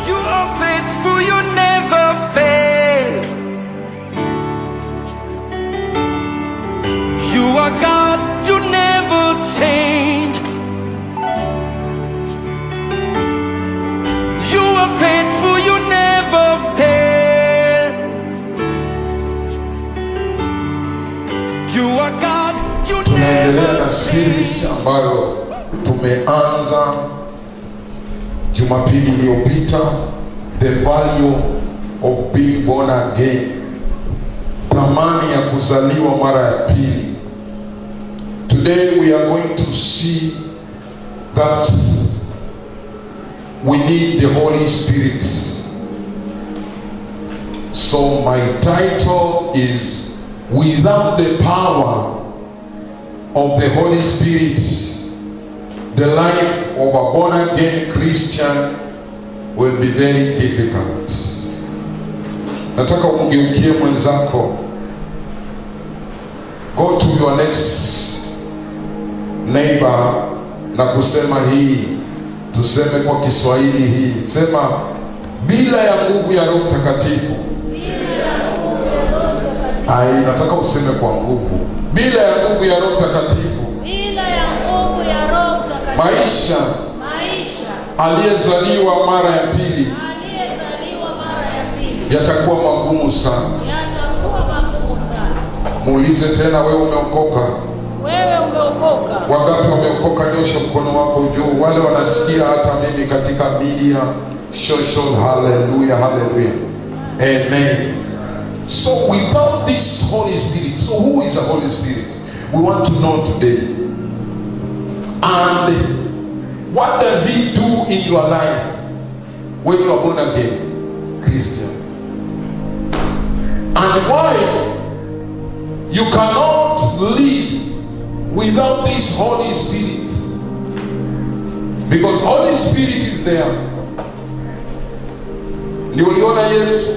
You are faithful, you never fail. You are God, you never change. You are faithful, you never fail. You are God, you tunaendelea never na series ambayo tumeanza Jumapili iliyopita, the value of being born again, thamani ya kuzaliwa mara ya pili. Today we are going to see that we need the Holy Spirit. So my title is Without the Power of the Holy Spirit, the life of a born-again Christian will be very difficult. Nataka umgeukie mwenzako. Go to your next neighbor na kusema hii, tuseme kwa Kiswahili hii. Sema, bila ya nguvu ya Roho Mtakatifu. Nataka useme kwa nguvu. Bila ya nguvu ya Roho Mtakatifu. Maisha aliyezaliwa mara ya pili yatakuwa magumu sana. Muulize tena, wewe umeokoka? Wangapi wameokoka? Nyosha mkono wako juu. Wale wanasikia hata mimi katika media social. Hallelujah, hallelujah, amen. So without this Holy Spirit, so who is the Holy Spirit? We want to know today. And what does He do in your life when you are born again Christian? And why you cannot live without this Holy Spirit? Because Holy Spirit is there. Ndio uliona Yesu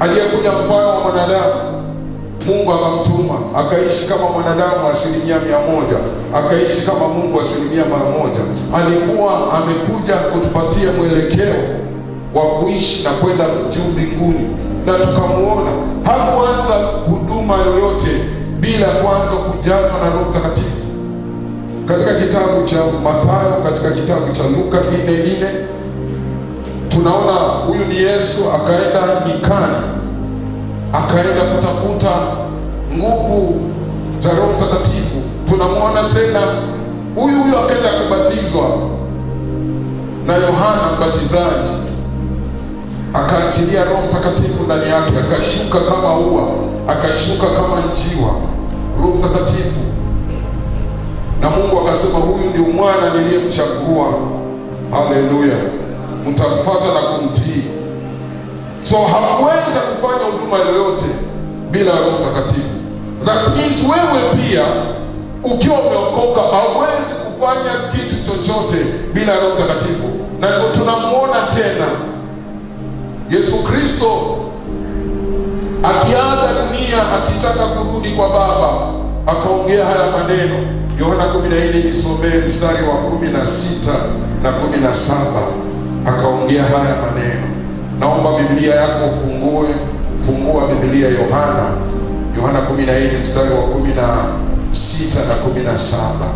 aliyekuja mfano wa mwanadamu, Mungu akamtuma akaishi kama mwanadamu 100%, akaishi kama Mungu 100%. Alikuwa amekuja kutupatia mwelekeo wa kuishi na kwenda juu mbinguni, na tukamuona. Hakuanza huduma yoyote bila kwanza kujazwa na Roho Mtakatifu. Katika kitabu cha Mathayo, katika kitabu cha Luka 4:4 tunaona huyu ni Yesu akaenda nyikani, akaenda kutafuta nguvu za Roho Mtakatifu. Tunamwona tena huyu akaenda kubatizwa na Yohana Mbatizaji, akaachilia Roho Mtakatifu ndani yake, akashuka kama ua, akashuka kama njiwa, Roho Mtakatifu. Na Mungu akasema, huyu ndio mwana niliyemchagua. Haleluya, mtamfuata na kumtii. So hakuweza kufanya huduma yoyote bila Roho Mtakatifu. That means wewe pia ukiwa umeokoka hauwezi kufanya kitu chochote bila Roho Mtakatifu. Na ndio tunamuona tena Yesu Kristo akiaga dunia, akitaka kurudi kwa Baba, akaongea haya maneno. Yohana 14, nisomee mstari wa 16 na 17. Akaongea haya maneno. Naomba Biblia yako fungua Biblia Yohana 14 mstari wa 16 na 17.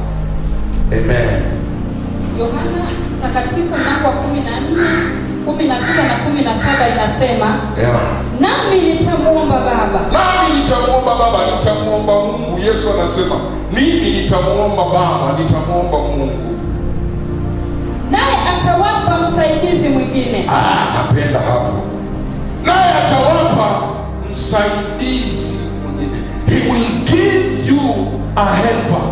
Amen. Yohana takatifu mlango wa 14, 16 na 17 inasema, nami nitamuomba Baba. Nami nitamuomba Baba, nitamuomba Mungu. Yesu anasema, mimi nitamuomba Baba, nitamuomba Mungu, naye atawapa msaidizi mwingine. Napenda hapo. Naye atawapa msaidizi mwingine. He will give you a helper.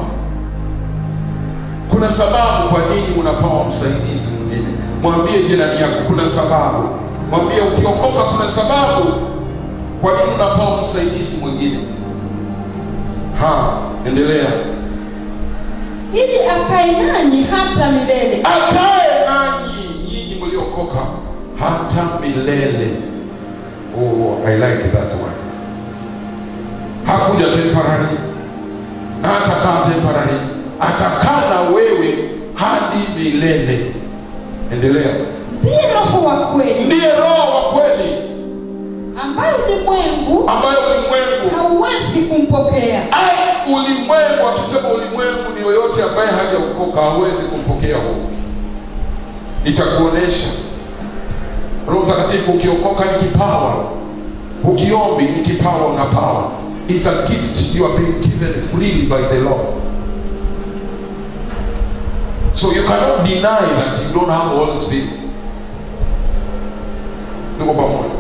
Kuna sababu kwa nini unapewa msaidizi mwingine. Mwambie jirani yako, kuna sababu. Mwambie ukiokoka kuna sababu kwa nini unapewa msaidizi mwingine. Endelea. Ili akae nanyi hata milele. Akae nanyi nyinyi mliokoka hata milele. Oh, I like that one. Hakuja temporary, hatakaa temporary, atakaa na wewe hadi milele. Endelea. ndiye Roho wa kweli, ndiye Roho wa kweli, ambayo ulimwengu hauwezi kumpokea. Ulimwengu, akisema ulimwengu ni yoyote ambaye hajaokoka, hawezi kumpokea huo. Nitakuonesha. Roho Mtakatifu ukiokoka ni kipawa, ukiombi ni kipawa, una power. It's a gift you are being given freely by the Lord. So you cannot deny that you don't have the Holy Spirit. Tuko pamoja.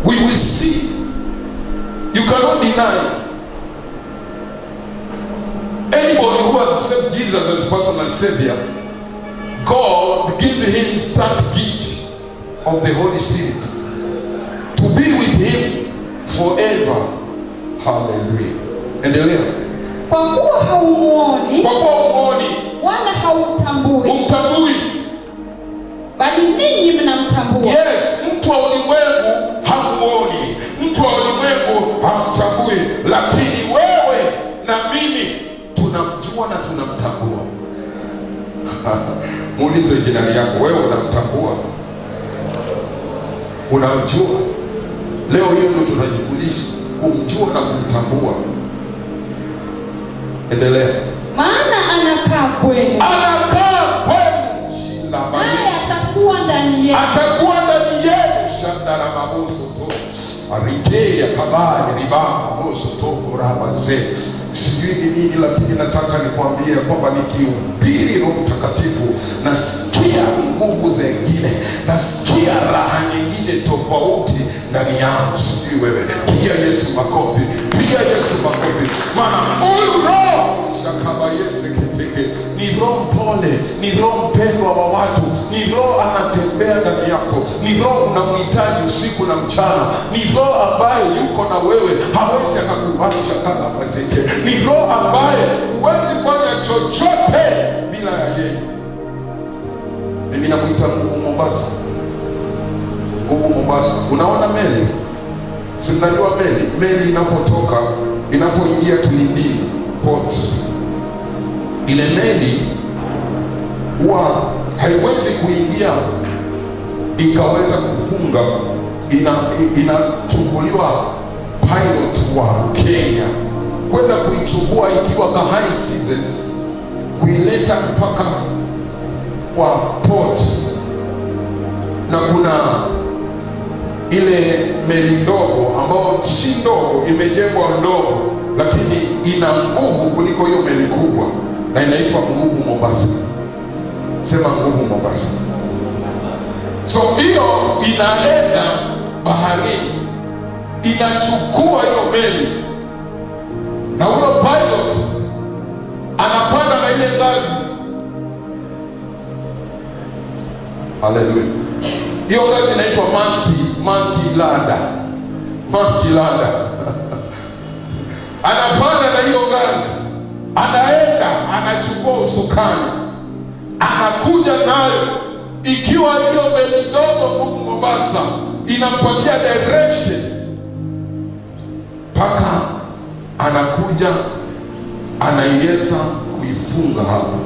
We will see. You cannot deny. Anybody who has accepted Jesus as personal Savior, God gave him start gift of the Holy Spirit to be with him forever. Hallelujah. Endelea. Kwa kuwa haumuoni wala haumtambui, bali ninyi mnamtambua. Yes, mtu wa ulimwengu hamuoni, mtu wa ulimwengu hamtambui, lakini wewe na mimi tunamjua na tunamtambua. Muulize jirani yako, wewe unamtambua? Unamjua? Leo hiyo ndio tunajifundisha, kumjua na kumtambua. Endelea. Maana anakaa kwenu, naye atakuwa ndani yenu. Shandara mabuso to arikea kabaya ribama mabuso to rabaze. Sijui ni nini, lakini nataka nikwambie kwamba nikihubiri Roho Mtakatifu nasikia nguvu zingine, nasikia raha nyingine tofauti ndani yangu. Sijui wewe. Pigia Yesu makofi, pigia Yesu makofi. Maana huyu Roho shakabayeze kiteke ni Roho mpole, ni Roho mpendwa wa watu, ni Roho anatembea ndani yako, ni Roho unamhitaji usiku na mchana, ni Roho ambaye yuko na wewe, hawezi akakuacha kama bazike, ni Roho ambaye huwezi fanya chochote bila ya yeye. Mimi namuita nguvu Mombasa. Nguvu Mombasa. Unaona meli? Si mnajua meli inapotoka, inapoingia Kilindini port, ile meli huwa haiwezi kuingia ikaweza kufunga. Inachukuliwa pilot wa Kenya kwenda kuichukua ikiwa high seas, kuileta mpaka kwa port. Na kuna ile meli ndogo ambayo si ndogo, imejengwa ndogo, lakini ina nguvu kuliko hiyo meli kubwa, na inaitwa nguvu Mombasa. Sema nguvu Mombasa. So hiyo inaenda baharini, inachukua hiyo meli, na huyo pilot anapanda na ile ngazi. Haleluya. Hiyo ngazi inaitwa monkey ladder. Anapanda na hiyo ngazi, anaenda, anachukua usukani, anakuja nayo, ikiwa hiyo meli ndogo nguvu Mombasa inampatia direction mpaka anakuja, anaiweza kuifunga hapo.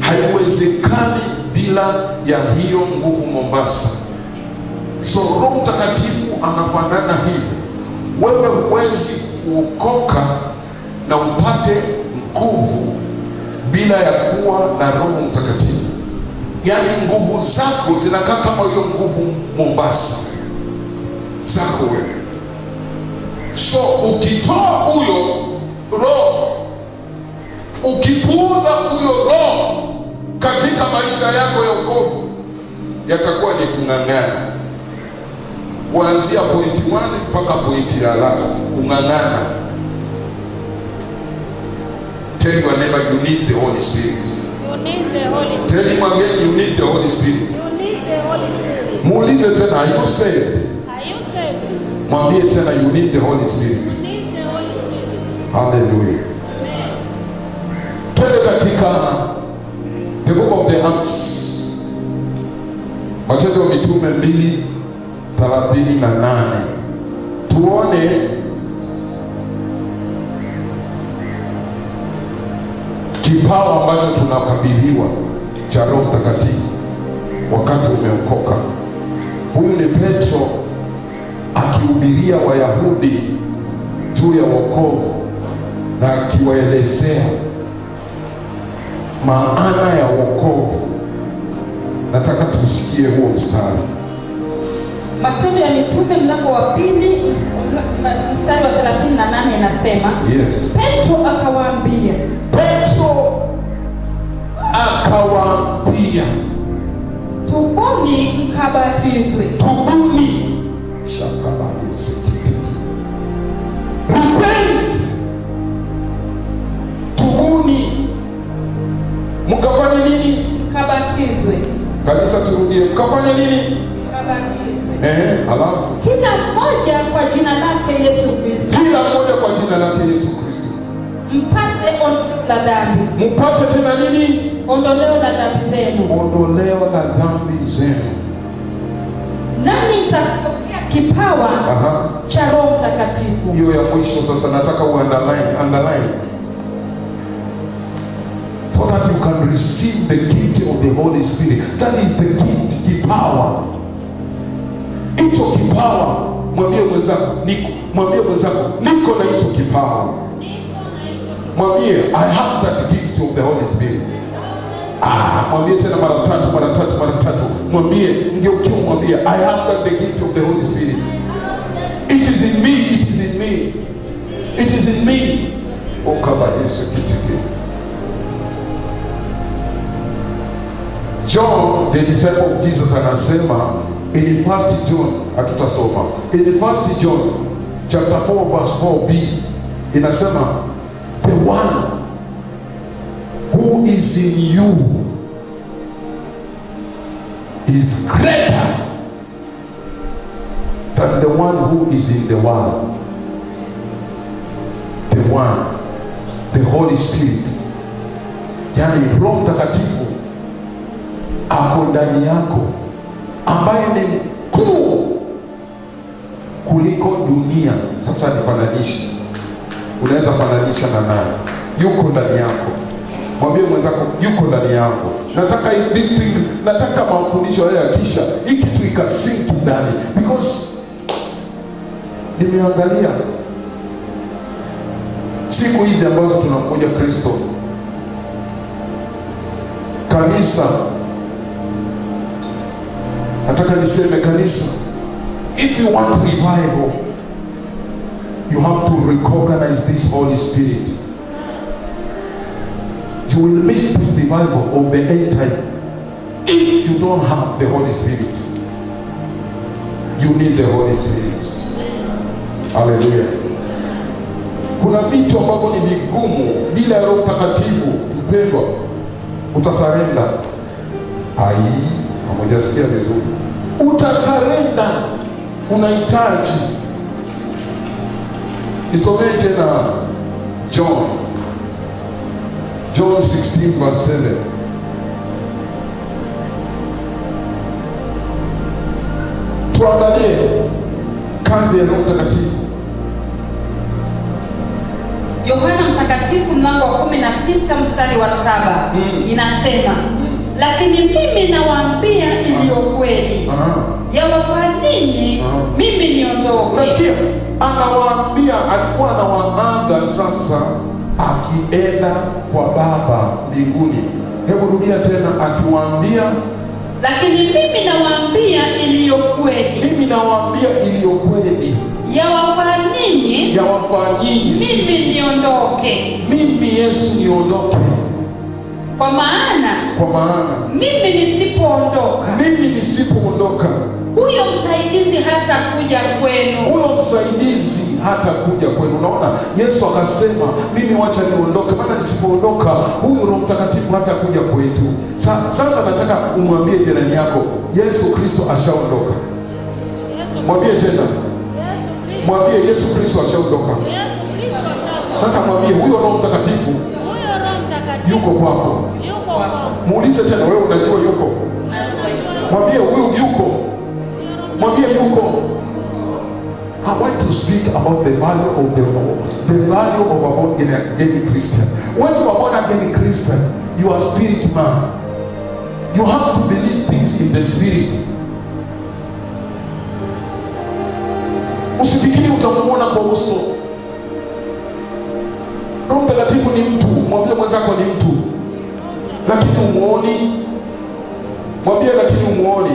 Haiwezekani bila ya hiyo nguvu Mombasa. So Roho Mtakatifu anafanana hivyo. Wewe huwezi kuokoka na upate nguvu bila ya kuwa na Roho Mtakatifu. Yaani nguvu zako zinakaa kama hiyo nguvu Mombasa zako wewe. So ukitoa huyo Roho, ukipuuza huyo Roho katika maisha yako ya wokovu, yatakuwa ni kung'ang'ana kuanzia pointi 1 mpaka pointi ya last. Kung'ang'ana. Tell your neighbor, you need the Holy Spirit. You need the Holy Spirit. Tell him again, you need the Holy Spirit. You need the Holy Spirit. Muulize tena, are you saved? Are you saved? Mwambie tena, you need the Holy Spirit. You need the Holy Spirit. Hallelujah. Amen. Twende katika the book of the Acts. Matendo ya Mitume 2:38. Tuone kipawa ambacho tunakabidhiwa cha Roho Mtakatifu. ameokoka. Huyu ni Petro akihubiria Wayahudi juu ya wokovu na akiwaelezea maana ya wokovu. Nataka tusikie huo mstari. Matendo ya Mitume mlango wa 2 mstari wa 38 inasema, yes. Petro akawaambia, tubuni mkabatizwe. Tubuni. Repent. Tubuni. Mkafanya nini? Mkabatizwe. Kanisa turudie. Mkafanya nini? Mkabatizwe. Alafu kila mmoja kwa jina lake Yesu Kristo. Kila mmoja kwa jina lake Yesu Kristo. Mpate ondoleo la dhambi. Mpate tena nini? Ondoleo la dhambi zenu. Ondoleo la dhambi zenu. Nanyi mtapokea kipawa cha Roho Mtakatifu. Hiyo ya mwisho sasa nataka underline. So that you can receive the gift of the Holy Spirit. That is the gift, kipawa. Hicho kipawa, mwambie mwenzako niko na hicho kipawa. Mwambie I have that gift of the Holy Spirit. Mwambie tena mara tatu. Mwambie, ngeukie mwambie I have that the gift of the Holy Spirit. It is in me. Okabadisha kitike. John the disciple of Jesus anasema in 1 John, hatutasoma. In 1 John chapter 4 verse 4b inasema the one who is in you is greater than the one who is in the world. The one, the Holy Spirit, yani Roho Mtakatifu ako ndani yako, ambaye ni mkuu kuliko dunia. Sasa nifananishe, unaweza fananisha na nani? Yuko ndani yako. Mwambie mwenzako yuko ndani yako. Nataka mafundisho haya kisha hiki kitu ikasinki ndani, because nimeangalia siku hizi ambazo tunamkuja Kristo, kanisa, nataka niseme kanisa, if you want revival, you have to recognize this Holy Spirit. You will miss this revival of the end time if you don't have the Holy Spirit. You need the Holy Spirit. Hallelujah. Kuna vitu ambavyo ni vigumu bila Roho Mtakatifu. Mpendwa, utasarenda. Hamjasikia vizuri. Utasarenda. Unahitaji. Nisomee tena John 16 verse 7. Tuangalie kazi ya Roho Mtakatifu. Yohana Mtakatifu mlango wa 16 mstari wa 7 inasema, lakini mimi nawaambia iliyo kweli, yawafaa ninyi mimi niondoke. Unasikia? Anawaambia, alikuwa anawaanga sasa akienda kwa Baba mbinguni. Hebu rudia tena, akiwaambia, lakini mimi nawaambia iliyo kweli. Mimi nawaambia iliyo kweli. Yawafaa ninyi mimi niondoke. Mimi Yesu niondoke. Kwa maana mimi nisipoondoka huyo msaidizi hatakuja kwenu. Unaona, Yesu akasema mimi wacha niondoke, maana nisipoondoka huyu Roho Mtakatifu hatakuja kwetu. Sasa nataka umwambie jirani yako, Yesu Kristo ashaondoka. Mwambie tena, mwambie Yesu Kristo ashaondoka. Sasa mwambie huyo Roho Mtakatifu yuko kwako. Muulize tena, wewe unajua yuko? Mwambie huyo yuko. Mwambie yuko. I want to speak about the value of the value of a born again Christian. When you are born again Christian, you are spirit man. You have to believe things in the the Spirit. Usifikiri utamuona kwa uso. Roho Mtakatifu ni mtu. Mwambie mwenzako ni mtu, lakini umuoni. Mwambie lakini umuoni.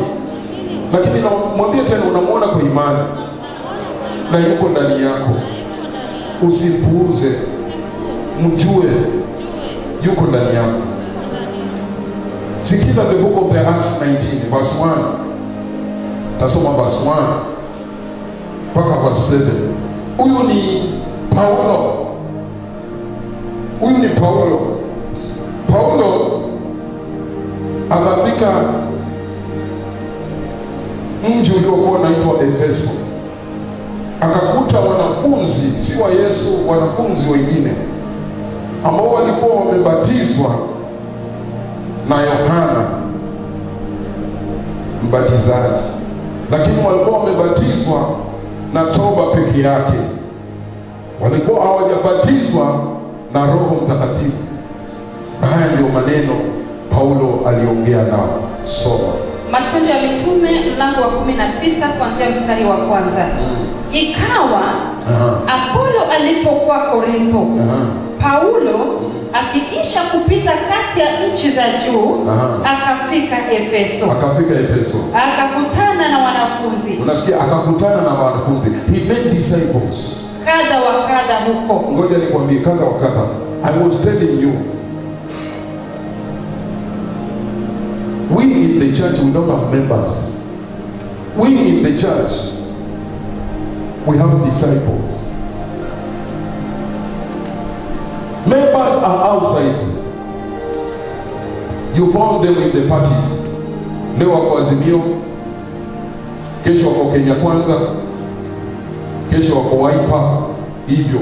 Lakini mwambie tena unamuona kwa imani na yuko ndani yako. Usipuuze, mjue yuko ndani yako. Sikiza the book of the Acts 19 verse 1. Tasoma verse 1 mpaka verse 7. Huyu ni Paulo. Huyu ni Paulo. Paulo akafika mji uliokuwa unaitwa Efeso. Akakuta wanafunzi, si wa Yesu, wanafunzi wengine ambao walikuwa wamebatizwa na Yohana Mbatizaji, lakini walikuwa wamebatizwa na toba peke yake. Walikuwa hawajabatizwa na Roho Mtakatifu. Na haya ndio maneno Paulo aliongea nao. Soma Matendo ya Mitume mlango wa 19 kuanzia mstari wa kwanza. Ikawa Apolo alipokuwa Korintho, Paulo akiisha kupita kati ya nchi za juu, akafika Efeso. Akakutana na wanafunzi. Unasikia, akakutana na wanafunzi. He made disciples. Kadha wa kadha huko. Ngoja nikwambie kadha wa kadha. I was telling you, we in the church, we don't have members. We in the church, we have disciples. Members are outside. You found them in the parties. Leo wako Azimio, kesho wako Kenya Kwanza, kesho wako Wiper, hivyo.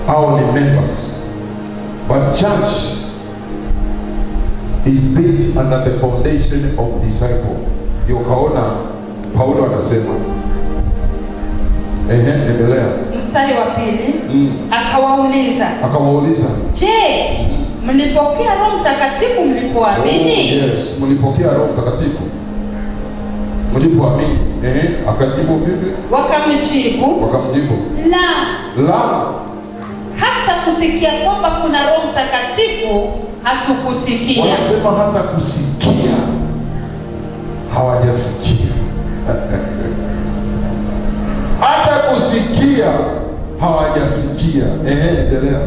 Hao ni members. But church is built under the foundation of disciple. Ndio kaona Paulo anasema. Endelea. Mstari wa pili. Akawauliza. Je, mlipokea Roho Mtakatifu mlipoamini? Yes, mlipokea Roho Mtakatifu mlipoamini. Akajibu vipi? Wakamjibu. La. Hata kusikia kwamba kuna Roho Mtakatifu hatukusikia. Wanasema hata kusikia hawajasikia. Hata kusikia hawajasikia. Endelea.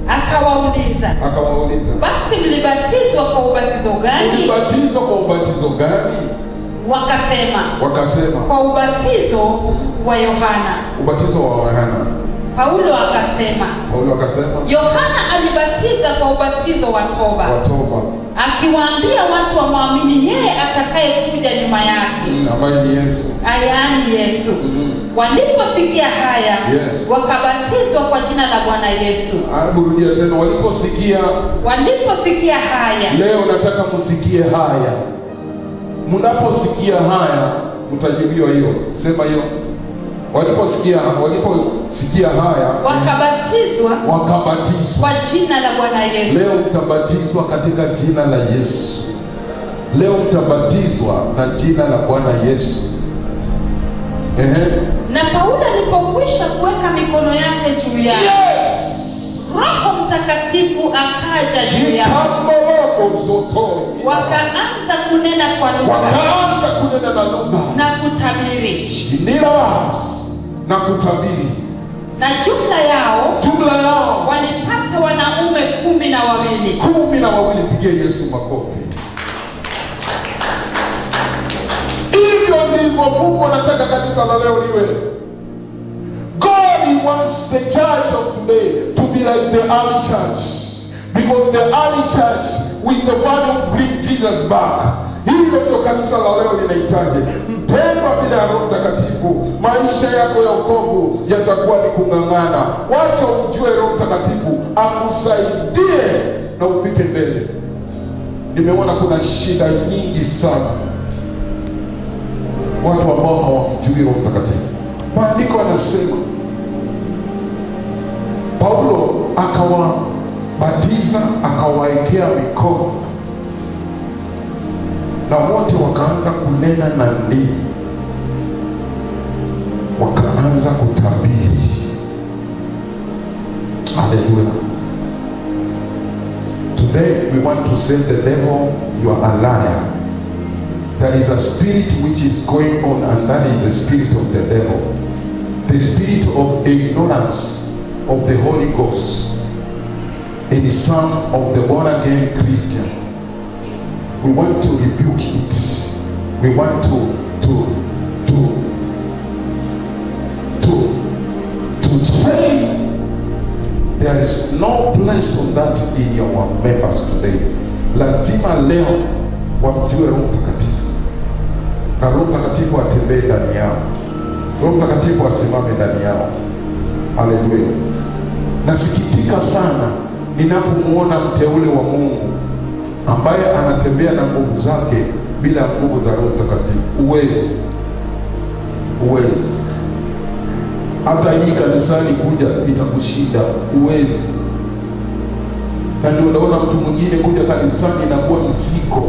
Akawauliza. Basi mlibatizwa kwa ubatizo gani? Mlibatizwa kwa ubatizo gani? Wakasema kwa ubatizo wa Yohana. Ubatizo wa Yohana. Paulo akasema Yohana alibatiza kwa ubatizo wa toba. Akiwaambia watu wamwamini yeye atakayekuja nyuma yake, ambaye ni Yesu. Yaani Yesu. Waliposikia haya, wakabatizwa kwa jina la Bwana Yesu. Burudia tena, waliposikia haya. Leo nataka msikie haya. Mnaposikia haya mtajibiwa hiyo. Sema hiyo. Waliposikia haya wakabatizwa kwa jina la Bwana Yesu. Leo mtabatizwa katika jina la Yesu. Leo mtabatizwa na jina la Bwana Yesu. Na Paulo alipokwisha kuweka mikono yake juu yake, Roho Mtakatifu akaja juu yake. Wakaanza kunena kwa lugha na kutabiri. Na jumla yao walipata wanaume 12. 12. Pigie Yesu makofi. Hivyo ndivyo Mungu anataka kanisa la leo liwe. God wants the church of today to be like the early church, because the early church with the one who bring Jesus back. Hilo ndio kanisa la leo linahitaji. Mpendwa, bila ya Roho Mtakatifu maisha yako ya wokovu yatakuwa ni kung'ang'ana. Wacha umjue Roho Mtakatifu akusaidie na ufike mbele. Nimeona kuna shida nyingi sana, watu ambao hawamjui Roho Mtakatifu. Maandiko yanasema Paulo akawabatiza, akawaekea mikono, na wote wakaanza kunena na ndimi, wakaanza kutabiri. Haleluya. Today we want to say the devil, you are a liar. There is a spirit which is going on, and that is the spirit of the devil, the spirit of ignorance of the Holy Ghost in some of the born again Christian. We want to rebuke it. We want to say there is no place on that in your members today. Lazima leo wamjue Roho Mtakatifu, na Roho Mtakatifu atembee ndani yao, Roho Mtakatifu asimame ndani yao. Haleluya. Nasikitika sana ninapomwona mteule wa Mungu ambaye anatembea na nguvu zake bila nguvu za Roho Mtakatifu. Uwezi. Hata hii kanisani kuja itakushinda, uwezi. Na ndio unaona mtu mwingine kuja kanisani inakuwa mzigo.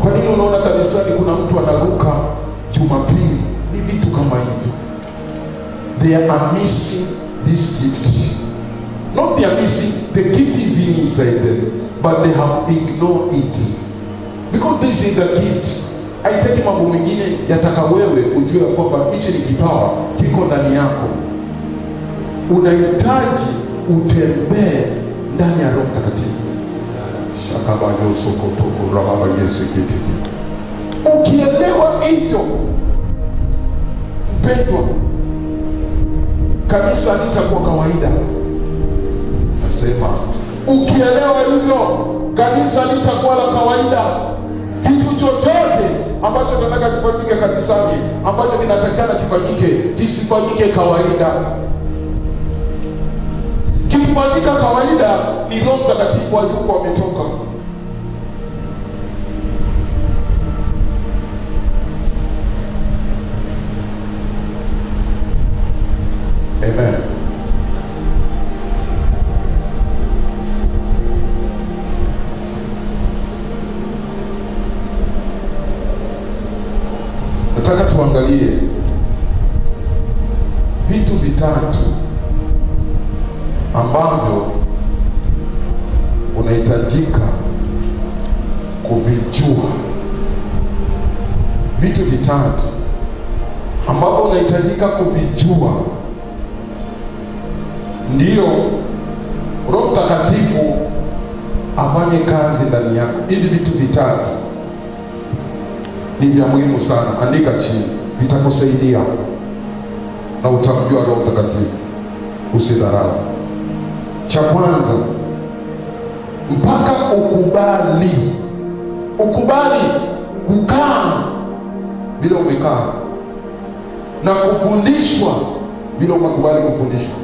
Kwa nini unaona kanisani kuna mtu anaruka Jumapili? Ni vitu kama hivyo. They are missing this gift. Not they are missing, the gift is inside them, but they have ignored it. Because this is the gift. Haitaki mambo mengine, yataka wewe ujue kwamba hichi ni kipawa kiko ndani yako. Unahitaji utembee ndani ya Roho Mtakatifu. Shakabayo sokoto rababa Yesu kitiki. Ukielewa hivyo, mpendwa, kanisa litakuwa kawaida. Nasema ukielewa hivyo, kanisa litakuwa la kawaida. Kitu chochote ambacho tunataka kifanyike kanisani, ambacho kinatakikana kifanyike, kisifanyike kawaida. Kifanyika kawaida ni Roho Mtakatifu aliyekuwa ametoka. Amen. Nataka tuangalie vitu vitatu ambavyo unahitajika kuvijua. Vitu vitatu ambavyo unahitajika kuvijua ndio Roho Mtakatifu afanye kazi ndani yako. Hivi vitu vitatu ni vya muhimu sana. Andika chini, vitakusaidia na utamjua Roho Mtakatifu. Usidharau. Cha kwanza, mpaka ukubali kukaa vile umekaa na kufundishwa vile umekubali kufundishwa,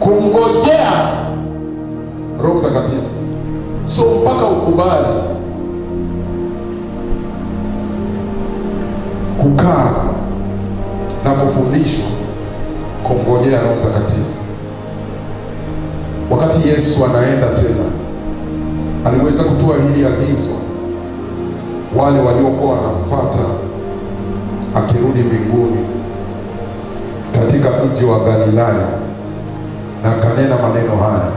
kumngojea Roho Mtakatifu. So mpaka ukubali kukaa na kufundishwa, kumngojea Roho Mtakatifu. Wakati Yesu anaenda tena, aliweza kutoa hili agizo wale waliokuwa wanamfuata akirudi mbinguni katika mji wa Galilaya, na kanena maneno haya.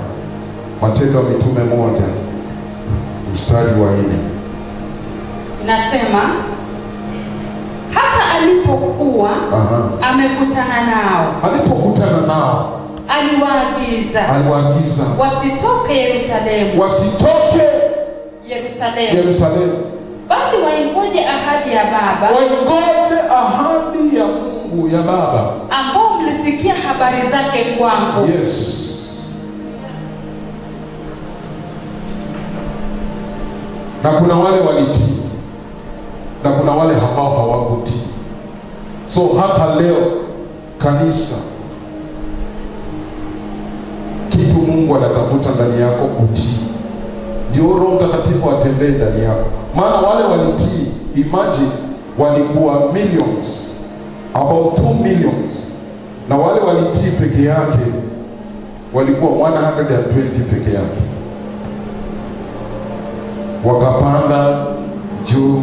Matendo ya Mitume 1 mstari wa 4 nasema, hata alipokuwa amekutana nao, aliwaagiza wasitoke Yerusalemu, bali waingoje ahadi ya Baba, Mungu ya Baba, ambao mlisikia habari zake kwangu. Yes. Na kuna wale walitii na kuna wale ambao hawakutii. So hata leo kanisa, kitu Mungu anatafuta ndani yako kutii, ndio Roho Mtakatifu atembee ndani yako. Maana wale walitii, imagine, walikuwa millions, about 2 millions, na wale walitii peke yake walikuwa 120 peke yake. Wakapanda juu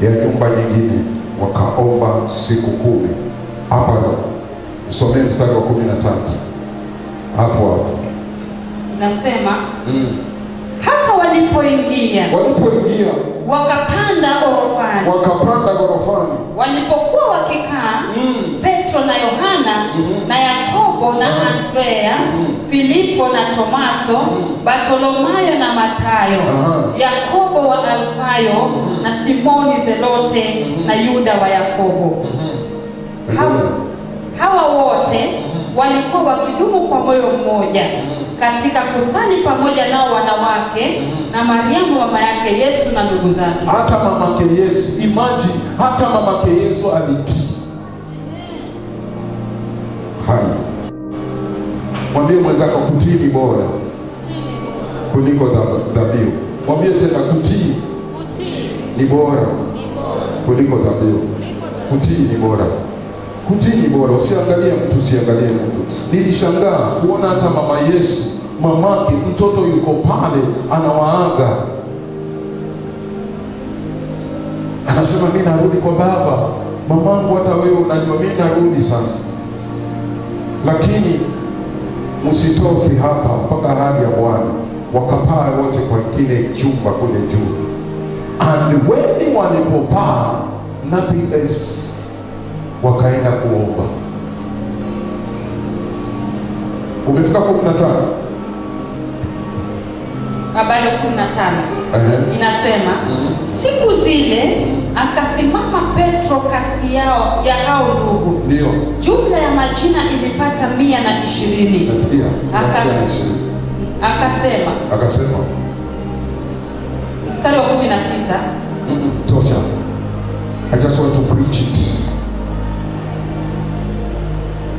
ya nyumba nyingine, wakaomba siku 10. Hapa msomee mstari wa 13 hapo. Inasema hata walipoingia wakapanda ghorofani. Walipokuwa wakikaa, Petro na Yohana na Yakobo na Andrea, Filipo na Tomaso, Bartholomayo na Mathayo, Yakobo wa Alfayo na Simoni Zelote na Yuda wa Yakobo. Hawa wote walikuwa wakidumu kwa moyo mmoja katika kusali pamoja nao wanawake na Mariamu mama yake Yesu na ndugu zake. Hata mamake Yesu, imagine, hata mamake Yesu alitii. Haya, mwambie mwenzako kutii ni bora kuliko dhabihu. Mwambie tena kutii ni bora kuliko dhabihu. Kutii ni bora. Kutii ni bora. Usiangalie mtu, usiangalie Mungu. Nilishangaa kuona hata mama Yesu, mamake, mtoto yuko pale anawaaga, anasema mimi narudi kwa baba. Mamangu, hata wewe unajua mimi narudi sasa, lakini msitoke hapa mpaka ahadi ya Bwana. Wakapaa wote kwa kile chumba kule juu, and when walipopaa, nothing else, wakaenda kuomba. Umefika 15? Habari 15 inasema siku zile akasimama Petro kati yao ya hao ndugu. Ndio. Jumla ya majina ilipata 120. Nasikia. Akasema mstari wa 16. Tosha. I just want to preach it.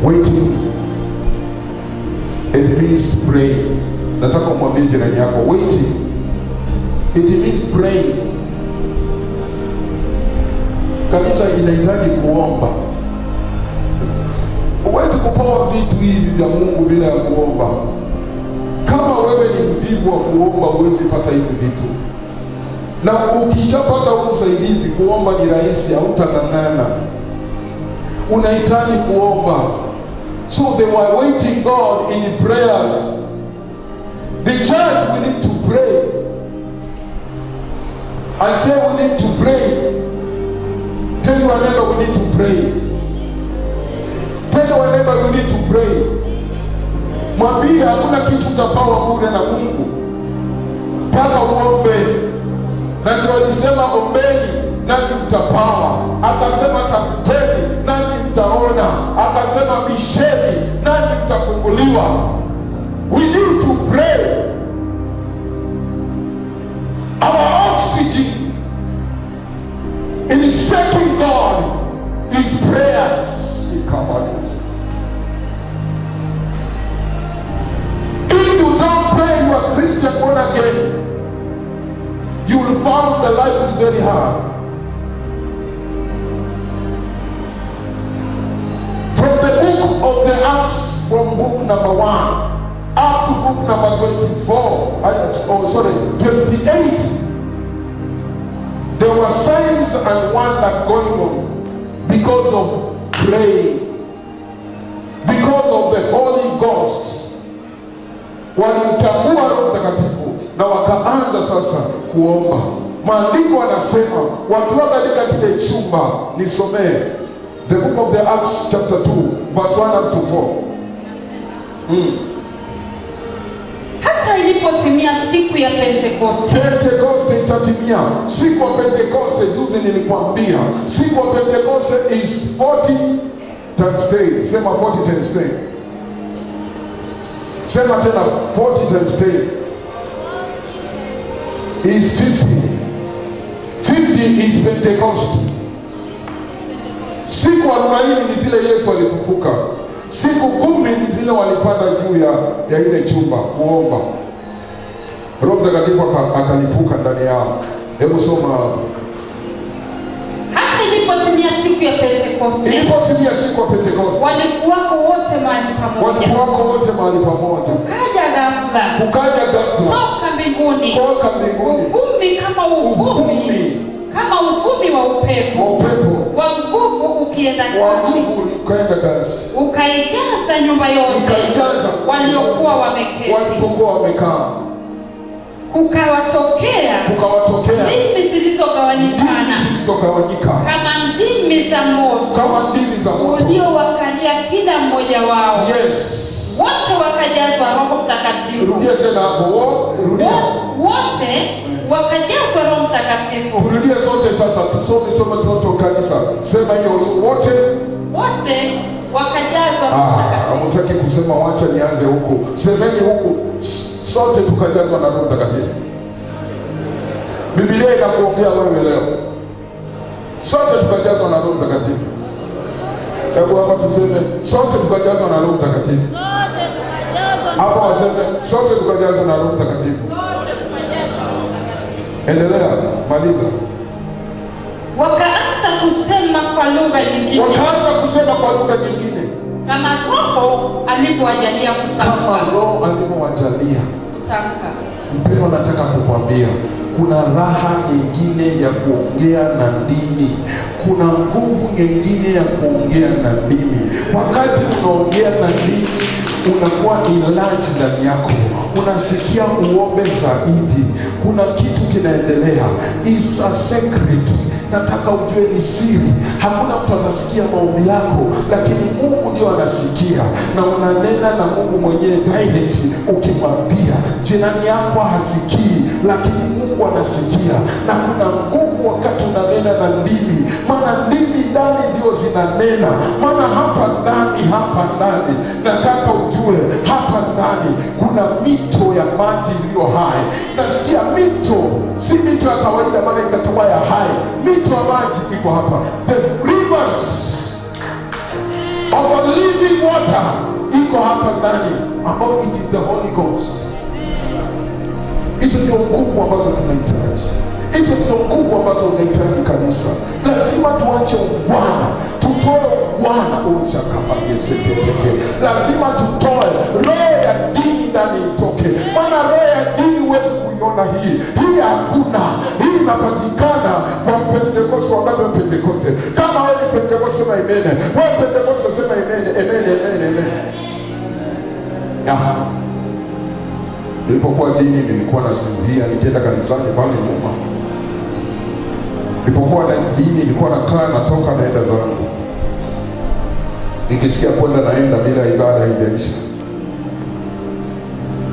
Waiting, it means pray. Nataka umwambie jirani yako, waiting, it means pray. Kanisa inahitaji kuomba. Huwezi kupewa vitu hivi vya Mungu bila ya kuomba. Kama wewe ni mvivu wa kuomba, huwezi pata hivi vitu. Na ukishapata usaidizi, kuomba ni rahisi, hautang'ang'ana. Unahitaji kuomba. So they were waiting God in prayers. The church, we need to pray. I say we need to pray. Tell your neighbor we need to pray. Tell your neighbor we need to pray. Mwambie hakuna kitu utapawa bure na Mungu, mpaka uombe. Na ndio alisema ombeni nanyi mtapawa, akasema tafuteni nanyi mtaona, akasema bisheni nanyi mtafunguliwa. We need to pray. Our oxygen in seeking God is prayers. If you don't pray, you are Christian born again, you will find the life is very hard. From the book of the Acts, from book number 1 up to book number 28, there were signs and wonders going on because of praying, because of the Holy Ghost. Walimtambua Roho Mtakatifu na wakaanza sasa kuomba. Maandiko yanasema wakiwa katika kile chumba, nisomee the book of the Acts chapter 2 verse 1 up to 4. Hata ilipotimia siku ya Pentekoste. Pentekoste itatimia. Siku ya Pentekoste, juzi nilikwambia, siku ya Pentekoste is 40 times 10. Sema 40 times 10. Sema tena 40 times 10 is 50. 50 is Pentecost. Siku 40 ni zile Yesu alifufuka. Siku 10 ni zile walipanda juu ya ile chumba kuomba. Roho Mtakatifu akalipuka ndani yao. Hebu soma. Hata ilipotimia siku ya Pentekoste. Ilipotimia siku ya Pentekoste. Walikuwako wote mahali pamoja. Kukaja ghafla. Toka mbinguni. Uvumi kama kama uvumi wa upepo wa nguvu ukienda kasi, ukaijaza nyumba yote waliokuwa wamekaa. Kukawatokea ndimi zilizogawanyikana kama ndimi za moto uliowakalia kila mmoja wao. Wote wakajazwa Roho Mtakatifu. Rudia tena hapo. Wote wakajazwa Roho Mtakatifu. Turudie sote sasa, tusome sote kanisa. Sema hiyo, wote wakajazwa Roho Mtakatifu. Hamtaki kusema wacha nianze huko. Semeni huko. Sote tukajazwa na Roho Mtakatifu. Biblia inakuongea wewe leo. Sote tukajazwa na Roho Mtakatifu. Hebu hapa tuseme sote tukajazwa na Roho Mtakatifu. Hapa waseme sote tukajazwa na Roho Mtakatifu. Endelea, maliza. Wakaanza kusema kwa lugha nyingine. Kama Roho alivyowajalia kutamka. Mpendwa, nataka kukwambia kuna raha nyingine ya kuongea na ndimi. Kuna nguvu nyingine ya kuongea na ndimi. Wakati unaongea na ndimi, unakuwa ilaji ndani yako, unasikia uombe zaidi. Kuna kitu kinaendelea. It's a secret. Nataka ujue ni siri. Hakuna mtu atasikia maombi yako, lakini Mungu ndio anasikia, na unanena na Mungu mwenyewe direct. Ukimwambia jirani yako hasikii, lakini Mungu anasikia. Na kuna nguvu wakati unanena na ndimi, maana ndimi ndani ndio zinanena. Maana hapa ndani nataka ujue, hapa ndani kuna mito ya maji iliyo hai. Nasikia mito, si mito ya kawaida, maana ikatoa ya hai. Mito ya maji iko hapa. The rivers of a living water iko hapa ndani, ambao it is the Holy Ghost. Hizo ndio nguvu ambazo tunahitaji. Hizo ndio nguvu ambazo unahitaji kanisa. Lazima tuache Bwana, tutoe Bwana uchakabageseketeke. Lazima tutoe roho ya dini ndani itoke. Maana roho ya dini huwezi kuiona hii hakuna. Hii inapatikana kwa Pentekoste. Wangapi wa Pentekoste? Kama wewe ni Pentekoste sema amen. Wewe Pentekoste sema amen. Nilipokuwa dini nilikuwa nasinzia nikienda kanisani pale nyuma. Nilipokuwa na dini nilikuwa nakaa natoka naenda zangu. Nikisikia kwenda naenda bila ibada haijaisha.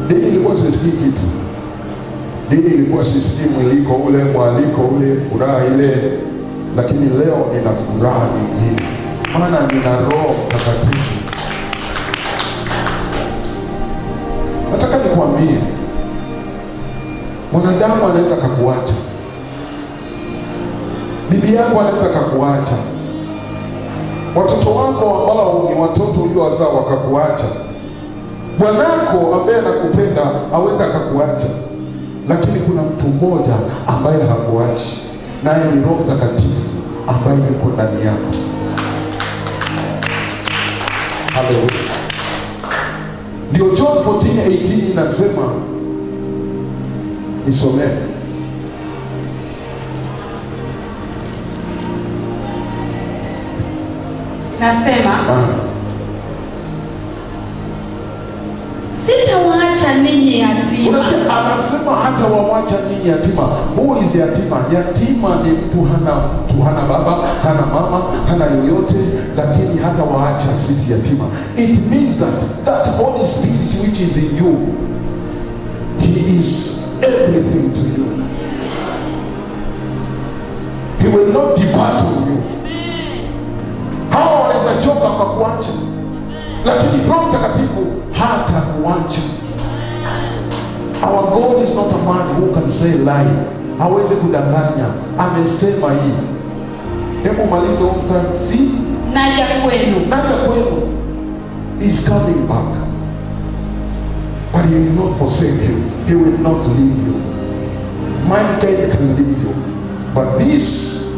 Dini ilikuwa sisikii kitu. Dini ilikuwa sisikii mwaliko ule, furaha ile. Lakini leo nina furaha nyingine, maana nina Roho Mtakatifu. Nataka nikwambie, mwanadamu anaweza kukuacha. Bibi yako anaweza kukuacha. Watoto wako ambao ni watoto uliowazaa wakakuacha. Bwanako ambaye anakupenda aweza kukuacha. Lakini kuna mtu mmoja ambaye hakuachi, naye ni Roho Mtakatifu ambaye yuko ndani yako. Haleluya. Ndio John 14:18 inasema, nisomee. Nasema, sitawaacha ninyi yatima. Unasikia anasema hata wawacha ninyi yatima. Who is yatima? Yatima ni mtu hana baba, hana mama, hana yoyote, lakini hata waacha sisi yatima. It means that Holy Spirit which is in you, He is everything to you. He will not depart from you. Hawa wanaweza choka kwa kuacha, lakini Roho Mtakatifu hata kuacha. Our God is not a man who can say lie. Hawezi kudanganya. Amesema hii. Hebu maliza wote. Si naja kwenu. He's coming back. But He will not forsake you. He will not leave you. Mankind can leave you, but this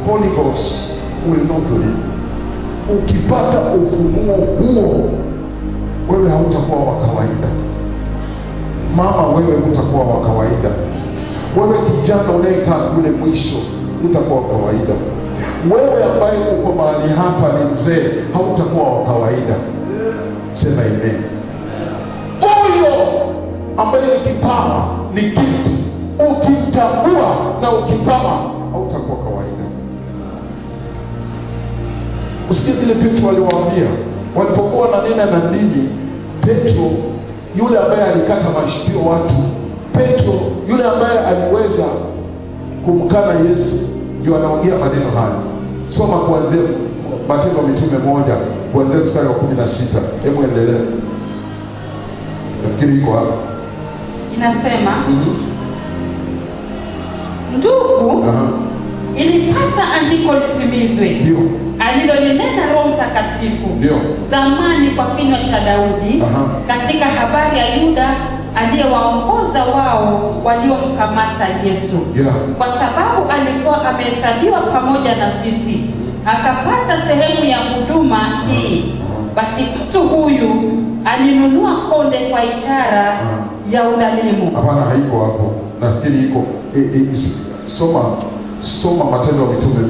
Holy Ghost will not leave. Ukipata ufunuo huo, wewe hautakuwa wa kawaida. Mama, wewe hutakuwa wa kawaida. Wewe kijana unayekaa kule mwisho, utakuwa wa kawaida. Wewe ambaye uko mahali hapa ni mzee, hautakuwa wa kawaida. Sema amen. Huyo ambaye ni kipawa, ni gift, ukimtambua na ukipawa, hautakuwa kawaida. Usikie vile Petro aliwaambia walipokuwa wananena na ninyi. Petro yule ambaye alikata mashikio watu, Petro yule ambaye aliweza kumkana Yesu, ndio anaongea maneno haya. Soma kuanzia Matendo ya Mitume 1 kuanzia mstari wa 16. Hebu endelea. Nafikiri iko hapa. Inasema, ndugu, ilipasa andiko litimizwe, ndio alilolinena Roho Mtakatifu ndio zamani kwa kinywa cha Daudi, katika habari ya Yuda aliyewaongoza wao waliomkamata Yesu, kwa sababu alikuwa amehesabiwa pamoja na sisi, akapata sehemu ya huduma hii. Basi mtu huyu alinunua konde kwa ishara ya udhalimu. Hapana, haiko hapo. Nafikiri iko soma Matendo ya Mitume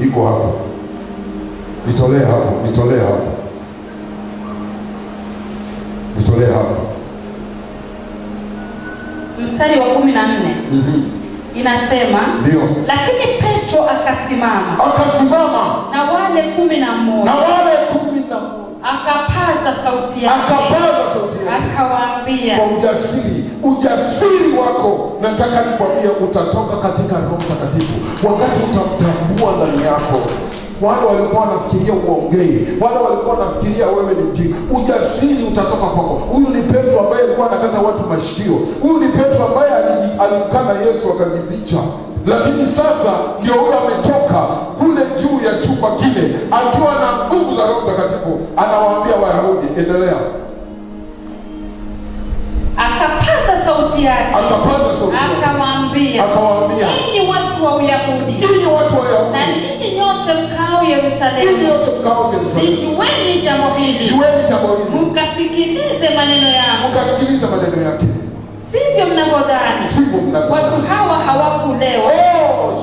2, iko hapo. Nitolee hapo. Mstari wa 14. Inasema, ndio, lakini Petro akasimama na wale 11 akapaza sauti yake akawaambia, kwa ujasiri wako nataka nikwambie, utatoka katika Roho Mtakatifu wakati utamtambua ndani yako. Wale walikuwa wanafikiria uongee, wale walikuwa wanafikiria wewe ni mjinga. Ujasiri utatoka kwako. Huyu ni Petro ambaye alikuwa anakata watu mashikio. Huyu ni Petro ambaye alimkana Yesu akajificha. Lakini sasa ndio huyo ametoka kule juu ya chumba kile akiwa na nguvu za Roho Mtakatifu, anawaambia Wayahudi. Endelea. Akapaza sauti yake akawaambia, ninyi watu wa Uyahudi na ninyi nyote mkao Yerusalemu, lijueni jambo hili, mkasikilize maneno yake. Sivyo mnavyodhani, watu hawa hawakulewa.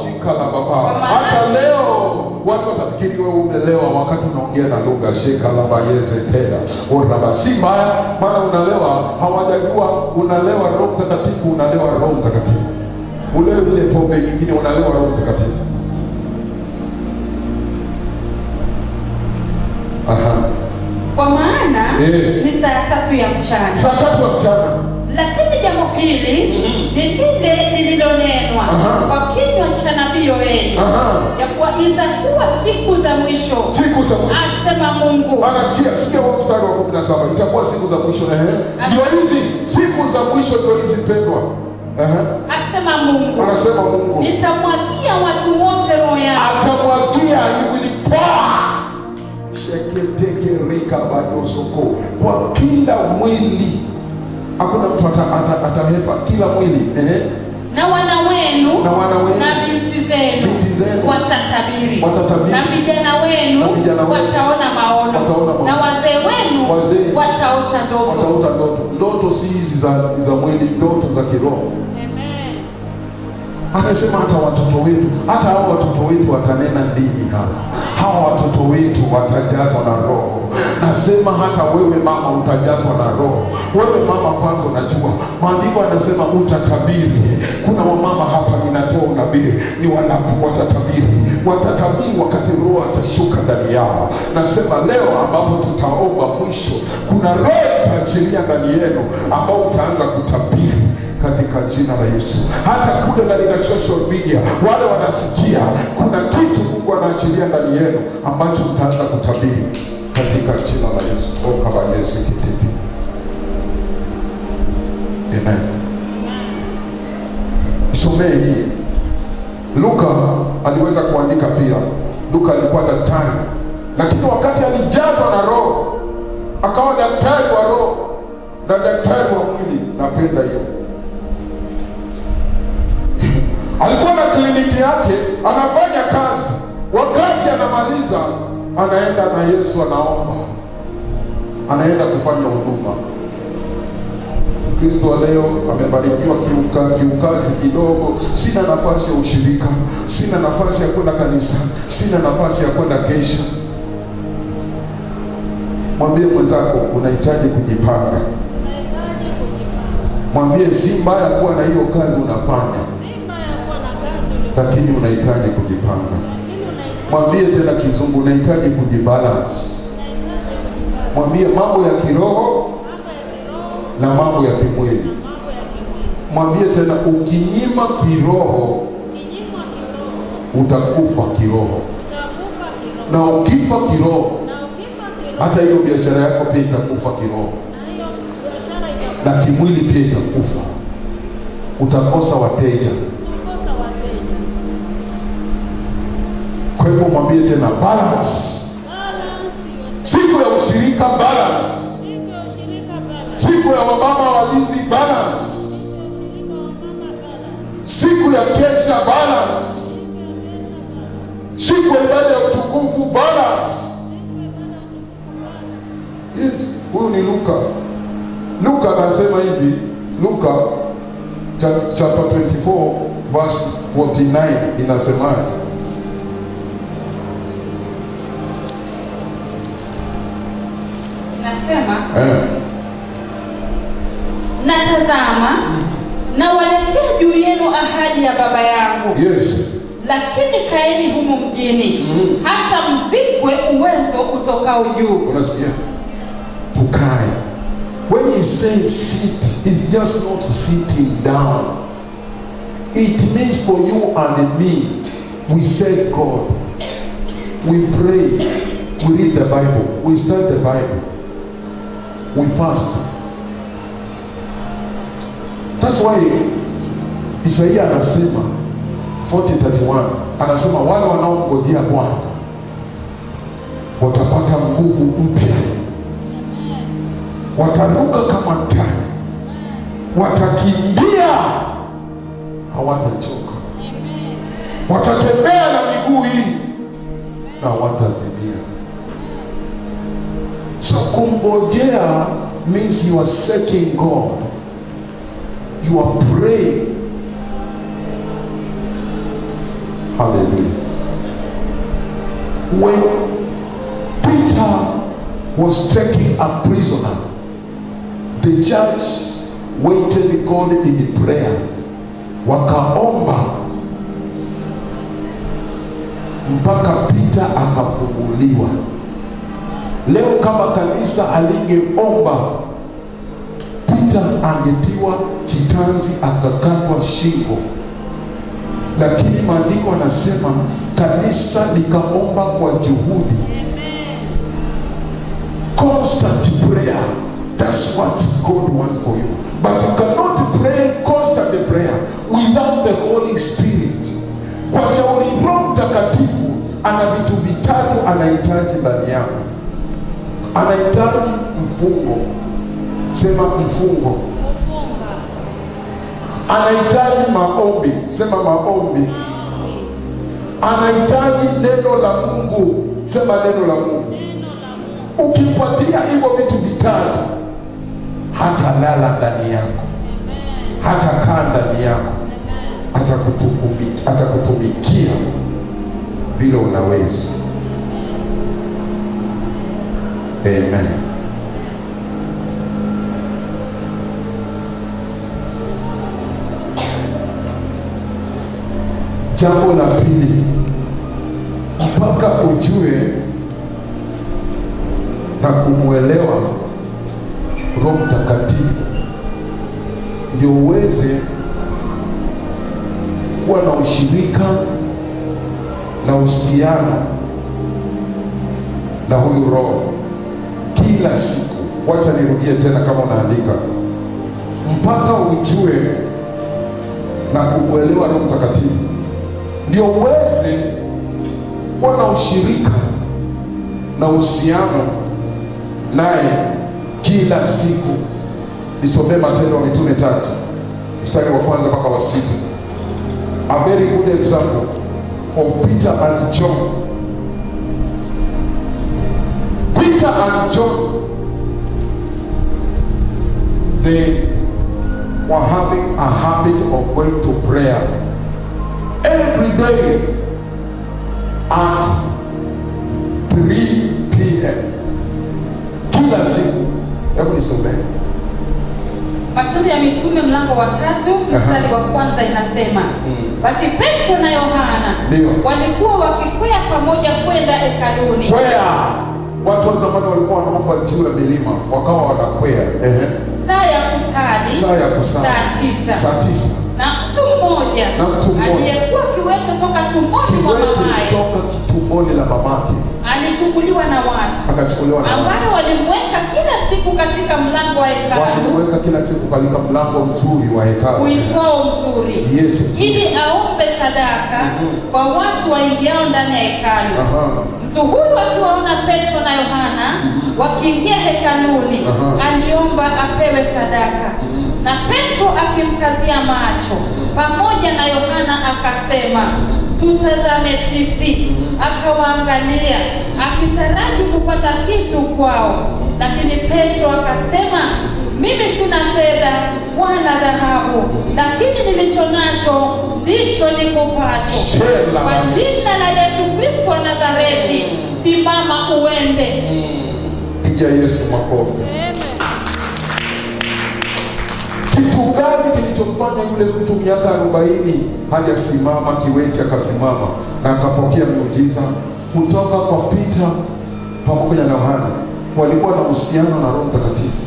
Shika la baba. Hata leo watu watafikiri wewe umelewa wakati unaongea na lugha. Shika la bayeze tena. Oraba si mbaya, maana unalewa, hawajajua unalewa Roho Mtakatifu, unalewa Roho Mtakatifu. Ulewe ile pombe nyingine, unalewa Roho Mtakatifu. Kwa maana ni saa 3 ya mchana. Saa 3 ya mchana. Lakini jambo hili ni lile lililonenwa kwa kinywa cha nabii Yoeli, ya kuwa itakuwa siku za mwisho, asema Mungu. Sikia wa mstari wa 17. Itakuwa siku za mwisho. Ndio hizi siku za mwisho, ndio hizi pendwa. Asema Mungu. Anasema Mungu, nitamwagia watu wote roho yangu. Atamwagia, sheketegereka badosoko kwa kila mwili. Hakuna mtu atahepa, kila mwili. Na wana wenu na binti zenu watatabiri, na vijana wenu wataona maono, na wazee wenu wataota ndoto. Ndoto si hizi za mwili, ndoto za kiroho. Amesema hata watoto wetu, hata hao watoto wetu watanena ndimi. Hawa watoto wetu watajazwa na Roho. Nasema hata wewe mama utajazwa na Roho. Wewe mama kwanza, unajua maandiko yanasema utatabiri. Kuna wamama hapa ninatoa unabii, ni watatabiri wakati Roho atashuka ndani yao. Nasema leo ambapo tutaomba mwisho, kuna Roho itaachilia ndani yenu ambao utaanza kutabiri katika jina la Yesu. Hata kule katika social media wale wanasikia kuna kitu Mungu anaachilia ndani yenu ambacho mtaanza kutabiri katika jina la Yesu. Kama Yesu kititi. Amen. Somee hii. Luka aliweza kuandika pia. Luka alikuwa daktari, lakini wakati alijazwa na Roho akawa daktari wa roho na daktari wa mwili. Napenda hiyo. Alikuwa na kliniki yake, anafanya kazi. Wakati anamaliza, anaenda na Yesu, anaomba, anaenda kufanya huduma. Kristo wa leo amebarikiwa kiukazi kidogo, sina nafasi ya ushirika, sina nafasi ya kwenda kanisa, sina nafasi ya kwenda kesha. Mwambie mwenzako unahitaji kujipanga. Mwambie si mbaya kuwa na hiyo kazi unafanya, lakini unahitaji kujipanga. Mwambie tena kizungu, unahitaji kujibalance. Mwambie mambo ya kiroho na mambo ya kimwili. Mwambie tena, ukinyima kiroho utakufa kiroho, na ukifa kiroho hata hiyo biashara yako pia itakufa kiroho, na kimwili pia itakufa. Utakosa wateja. Kwa hivyo mwambie tena balance. Siku ya ushirika balance. Siku ya wamama walinzi balance. Siku ya kesha balance. Siku ya ibada ya utukufu balance. Yes, huyu ni Luka. Luka anasema hivi, Luka chapter 24 verse 49 inasemaje? Inasema na tazama, na waletea juu yenu ahadi ya Baba yangu. Yes. Lakini kaeni humu mjini hata mvikwe uwezo utokao juu. Unasikia? Tukae. When he says sit, it's just not sitting down. It means for you and me, we serve God, we pray, we read the Bible, we study the Bible, we fast. That's why Isaiah anasema 40:31 anasema wale wanaomngojea Bwana watapata nguvu mpya, wataruka kama tai, watakimbia hawatachoka, watatembea na miguu hii na watazimia. So kungojea means you are seeking God, you are praying. Hallelujah. When Peter was taken a prisoner, the judge waited God in prayer. Wakaomba mpaka Peter akafunguliwa. Leo kama kanisa alingeomba, Peter angetiwa kitanzi akakatwa shingo. Lakini maandiko anasema kanisa likaomba kwa juhudi. Constant prayer. That's what God wants for you. But you cannot pray constant prayer without the Holy Spirit. Kwa shauri Roho Mtakatifu ana vitu vitatu anahitaji ndani yako. Anahitaji mfungo. Sema mfungo. Anahitaji maombi. Sema maombi. Anahitaji neno la Mungu. Sema neno la Mungu. Ukipatia hivyo vitu vitatu, hata lala ndani yako, hata kaa ndani yako, atakutumikia vile unaweza. Amen. Jambo la pili, mpaka ujue na kumwelewa Roho Mtakatifu ndio uweze kuwa na ushirika na uhusiano na huyu Roho kila siku. Wacha nirudie tena kama unaandika, mpaka ujue na kumwelewa Roho Mtakatifu ndio uweze kuwa na ushirika na uhusiano naye kila siku. Nisomee Matendo ya Mitume 3 mstari wa kwanza mpaka wa 6. A very good example of Peter and John. Peter and John, were having a habit of going to prayer every day at 3 p.m. kila siku. Hebu nisome Matendo ya Mitume mlango wa 3 mstari wa kwanza inasema, basi Petro na Yohana walikuwa wakikwea pamoja kwenda hekaluni. Watu wa zamani walikuwa wanaomba juu ya milima, wakawa wanakwea Saa ya kusali saa 9. Na mtu mmoja aliyekuwa kiwete toka tumboni la mamake alichukuliwa na watu, ambaye walimweka kila siku katika mlango wa hekalu, mzuri wa hekalu uitwao Mzuri, ili aombe sadaka kwa watu waingiao ndani ya hekalu. Mtu huyu akiwaona Petro na Yohana wakiingia hekaluni, aliomba apewe sadaka. Na Petro akimkazia macho pamoja na Yohana akasema, tutazame sisi. Akawaangalia akitaraji kupata kitu kwao, lakini Petro akasema, mimi sina fedha wala dhahabu, lakini nilicho nacho ndicho nikupacho. Kwa jina la Yesu Kristo wa Nazareti, simama uende. Pigia Yesu makofi. Kitu gani kilichomfanya yule mtu miaka 40 hajasimama kiwete akasimama na akapokea miujiza kutoka kwa Peter pamoja na Yohana? Walikuwa na uhusiano na Roho Mtakatifu,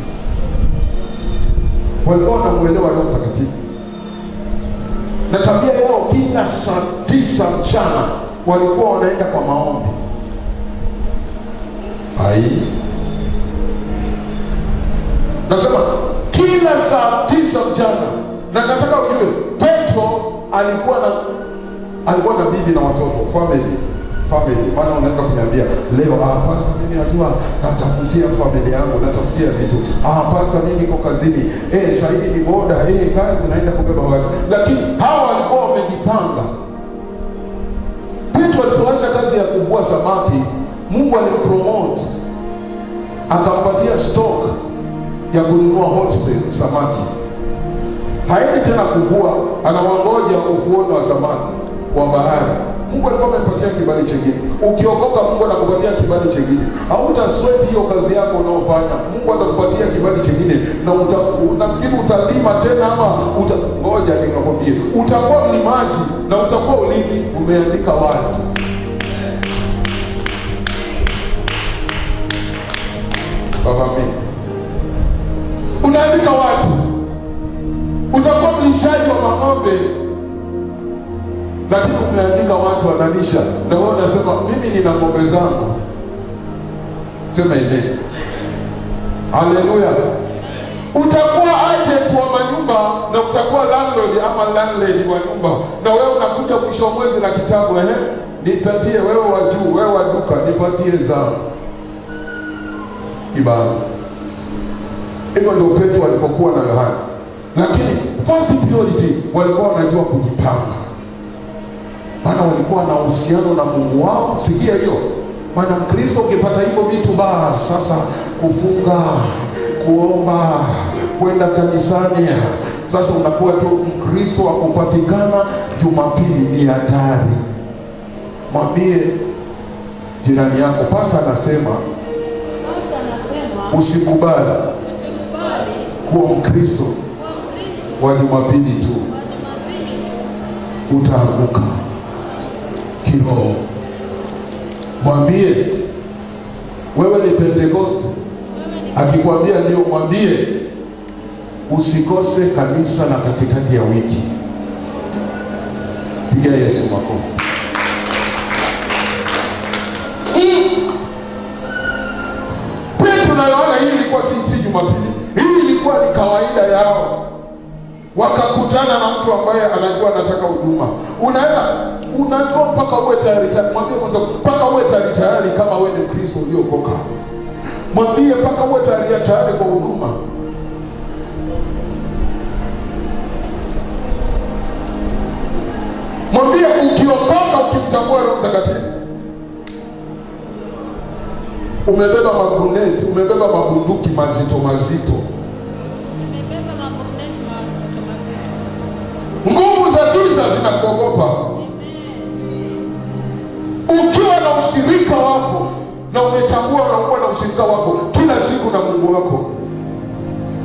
walikuwa na uelewa Roho Mtakatifu, na tabia yao kila saa 9 mchana walikuwa wanaenda kwa maombi. Nasema kila saa 9 mchana. Na nataka ujue Petro alikuwa na bibi na watoto, family. Maana unaweza kuniambia leo, pastor mimi najua natafutia family yangu, natafutia vitu. Pastor mimi niko kazini. Sasa hivi ni boda, kazi naenda kubeba watu. Lakini hawa walikuwa wamejipanga. Petro alipoanza kazi ya kuvua samaki, Mungu alimpromote, akampatia stock ya kununua wholesale samaki. Haendi tena kuvua, anawangoja ufuoni wa samaki wa bahari. Mungu alikuwa amepatia kibali chengine. Ukiokoka Mungu anakupatia kibali chengine. Hauta sweat hiyo kazi yako unaofanya. Mungu atakupatia kibali chengine na unafikiri utalima tena ama ngoja nikakwambie. Utakuwa mlimaji na utakuwa ulimi umeandika watu. Baba mimi. Unaandika watu. Utakuwa mlishaji wa ng'ombe, lakini umeandika watu wanalisha, na wewe unasema mimi nina ng'ombe zangu. Sema hivi. Haleluya. Utakuwa agent wa manyumba na utakuwa landlord ama landlady wa nyumba, na wewe unakuja mwisho wa mwezi na kitabu, nipatie wewe wa juu, wewe wa duka, nipatie zangu kibali. Hivyo ndio Petro alipokuwa na Yohana. Lakini first priority walikuwa wanajua kujipanga, maana walikuwa na uhusiano na Mungu wao. Sikia hiyo, maana Mkristo ukipata hivyo vitu sasa kufunga, kuomba, kwenda kanisani, sasa unakuwa tu Mkristo wa kupatikana Jumapili. Ni hatari. Mwambie jirani yako, pastor anasema usikubali kuwa Mkristo wa Jumapili tu, utaanguka kiroho. Mwambie wewe ni Pentecost, akikwambia ndio mwambie usikose kanisa na katikati ya wiki. Piga Yesu makofi. Petro na Yohana, hii ilikuwa si Jumapili, hii ilikuwa ni kawaida yao. Wakakutana na mtu ambaye anajua anataka huduma. Unajua mpaka uwe tayari. Mwambie kwanza mpaka uwe tayari kama wewe ni Mkristo uliokoka. Mwambie mpaka uwe tayari kwa huduma. Mwambie ukiokoka, ukimtambua Roho Mtakatifu, umebeba maguruneti, umebeba mabunduki mazito. anakuogopa. Ukiwa na ushirika wako na umetambua unakuwa na ushirika wako kila siku na Mungu wako,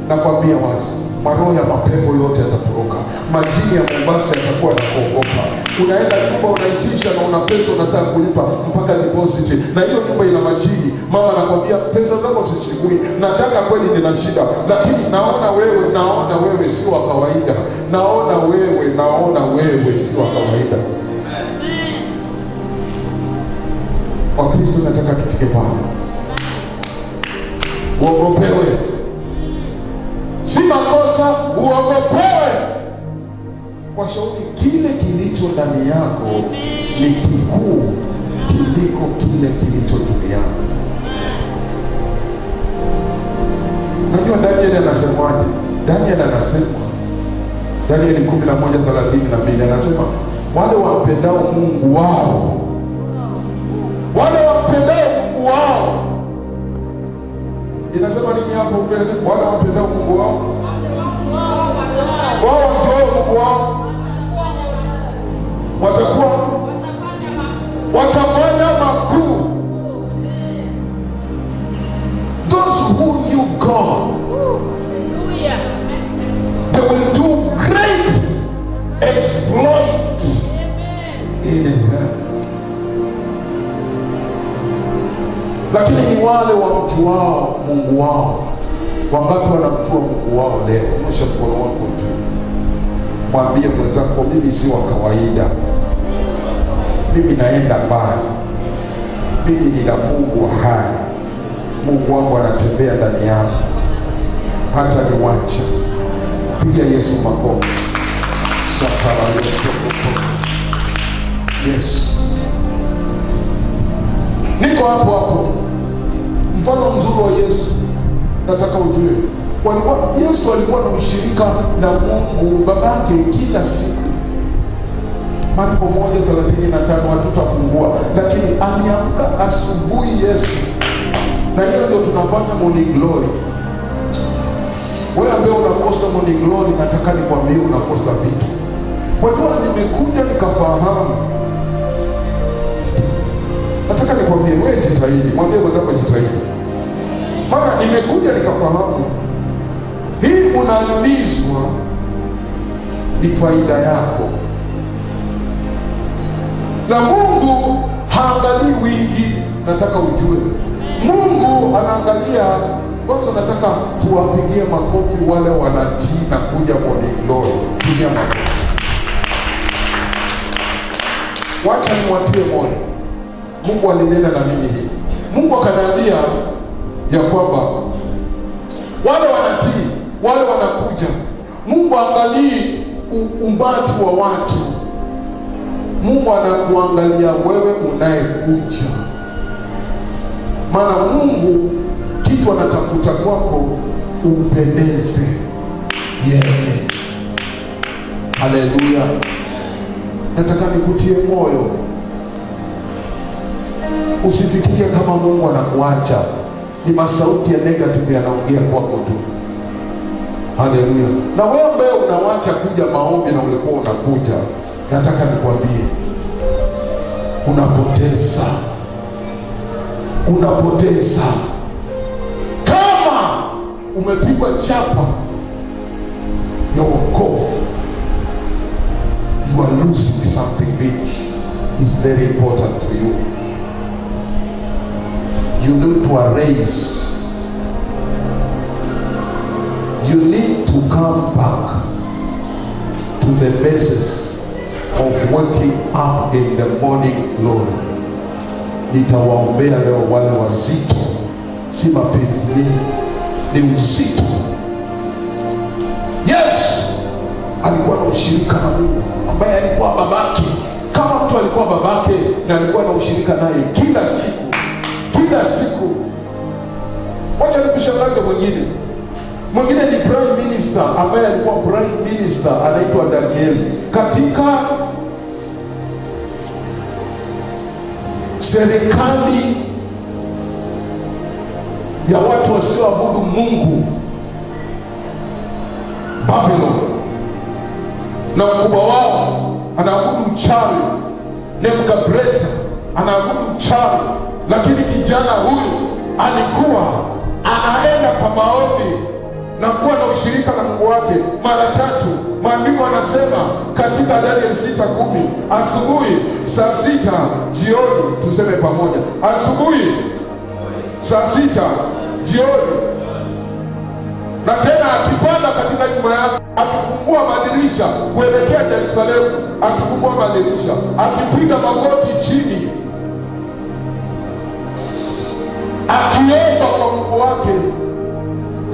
nakwambia wazi, maroho ya mapepo yote yatatoroka. Majini ya Mombasa yatakuwa yanakuogopa. Unaenda nyumba unaitisha na una pesa unataka kulipa mpaka deposit, na hiyo nyumba ina majini. Mama anakwambia pesa zako sichukui, nataka kweli, nina shida, lakini naona wewe si wa kawaida, naona wewe si wa kawaida. Wakristo nataka tufike pale, uogopewe. Si makosa uogopewe, kwa sababu kile kilicho ndani yako ni kikuu kuliko kile kilicho duniani. Najua Danieli anasemaje? Danieli anasema, Danieli 11:32 anasema, wale wampendao Mungu wao, wale wampendao Mungu wao. Inasema nini hapo mbele? Wale wampendao Mungu wao, wao wamjao Mungu wao watafanya makuu. Those who knew God, they will do great exploits in heaven. Lakini ni wale wamjuao Mungu wao. Wangapi wanamjua Mungu wao leo? Nyosha mkono wako juu, mwambie mwenzako, mimi si wa kawaida, mimi naenda mbali, mimi nina Mungu hai. Mungu wangu anatembea ndani yangu, hata niwacha. Piga Yesu makofi. Yes, niko hapo. Mfano mzuri wa Yesu nataka ujue, Yesu alikuwa na ushirika na Mungu Babake kila siku. Marko 1:35 hatutafungua, lakini aliamka asubuhi Yesu, na hiyo ndio tunafanya morning glory. Wewe ambaye unakosa morning glory, nataka nikwambie unakosa vitu. Wajua, nimekuja nikafahamu. Nataka nikwambie, wewe jitahidi, mwambie mwenzako jitahidi. Maana nimekuja nikafahamu hii unaulizwa ni faida yako, na Mungu haangalii wingi. Nataka ujue Mungu anaangalia kwanza. Nataka tuwapigie makofi wale wanatii na kuja morning glory. Pigia makofi. Wacha niwatie moyo. Mungu alinena na mimi hivi. Mungu akaniambia ya kwamba wale wanatii, wale wanakuja, Mungu angalii umbati wa watu. Mungu anakuangalia wewe unayekuja. Maana Mungu kitu anatafuta kwako umpendeze yeye. Haleluya. Nataka nikutie moyo, usifikirie kama Mungu anakuacha. Ni masauti ya negative yanaongea kwako tu. Haleluya. Na wewe ambaye unawacha kuja maombi na ulikuwa unakuja, nataka nikwambie, unapoteza. Kama umepigwa chapa ya wokovu, you are losing something which is very important to you. You need to arise. You need to come back to the basis of waking up in the morning glory. Nitawaombea leo wale wazito, si mapenzi, ni uzito. Yes, alikuwa na ushirika na Mungu ambaye alikuwa babake. Kama mtu alikuwa babake na alikuwa na ushirika naye kila siku. Wacha nikushangaze mwingine ni prime minister ambaye alikuwa prime minister, anaitwa Danieli. Katika serikali ya watu wasioabudu Mungu Babylon, na mkubwa wao anaabudu uchawi. Nebukadreza anaabudu uchawi, lakini kijana huyu alikuwa anaenda kwa maombi na kuwa na ushirika na Mungu wake mara 3. Maandiko anasema katika Danieli 6:10, asubuhi, saa 6, jioni. Tuseme pamoja, asubuhi, saa 6, jioni. Na tena akipanda katika nyumba yake, akifungua madirisha kuelekea Yerusalemu, akifungua madirisha, akipiga magoti chini, akiomba kwa Mungu wake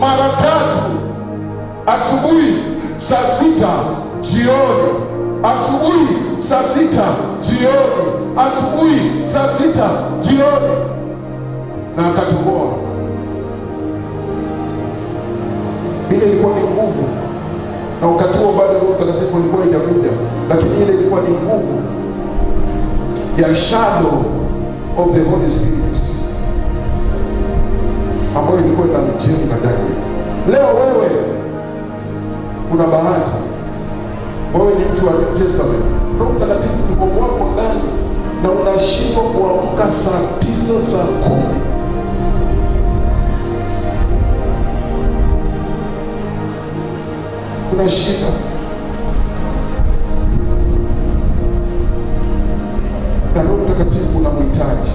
mara 3, asubuhi, saa 6, jioni. Asubuhi, saa 6, jioni. Asubuhi, saa 6, jioni. Na akatoboa. Ile ilikuwa ni nguvu, na wakati huo bado Roho Mtakatifu alikuwa haijakuja, lakini ile ilikuwa ni nguvu ya shadow of the Holy Spirit ambayo ilikuwa inamjenga ndani. Leo wewe una bahati, wewe ni mtu wa New Testament, Roho Mtakatifu yuko kwako ndani, na unashindwa kuamka saa 9, saa 10. Kuna shida. Na Roho Mtakatifu unamhitaji.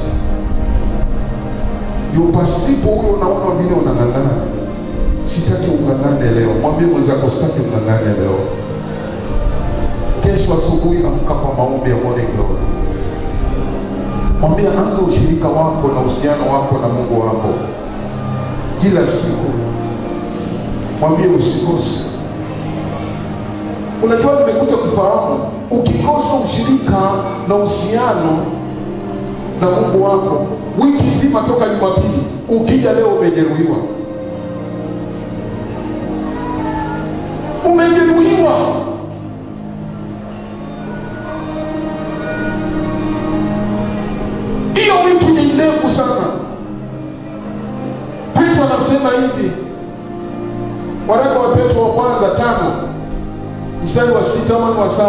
Pasipo huyo unaona vile unang'ang'ana. Sitaki ung'ang'ane leo. Mwambie mwenzako sitaki ung'ang'ane leo. Kesho asubuhi amka kwa maombi ya morning glory. Mwambie anza ushirika wako na uhusiano wako na Mungu wako kila siku. Mwambie usikose. Unajua nimekuja kufahamu, ukikosa ushirika na uhusiano na Mungu wako wiki nzima toka Jumapili, ukija leo umejeruhiwa. Umejeruhiwa. Hiyo wiki ni ndefu sana. Petro anasema hivi, waraka wa Petro wa kwanza 5 mstari wa 6 ama wa 7,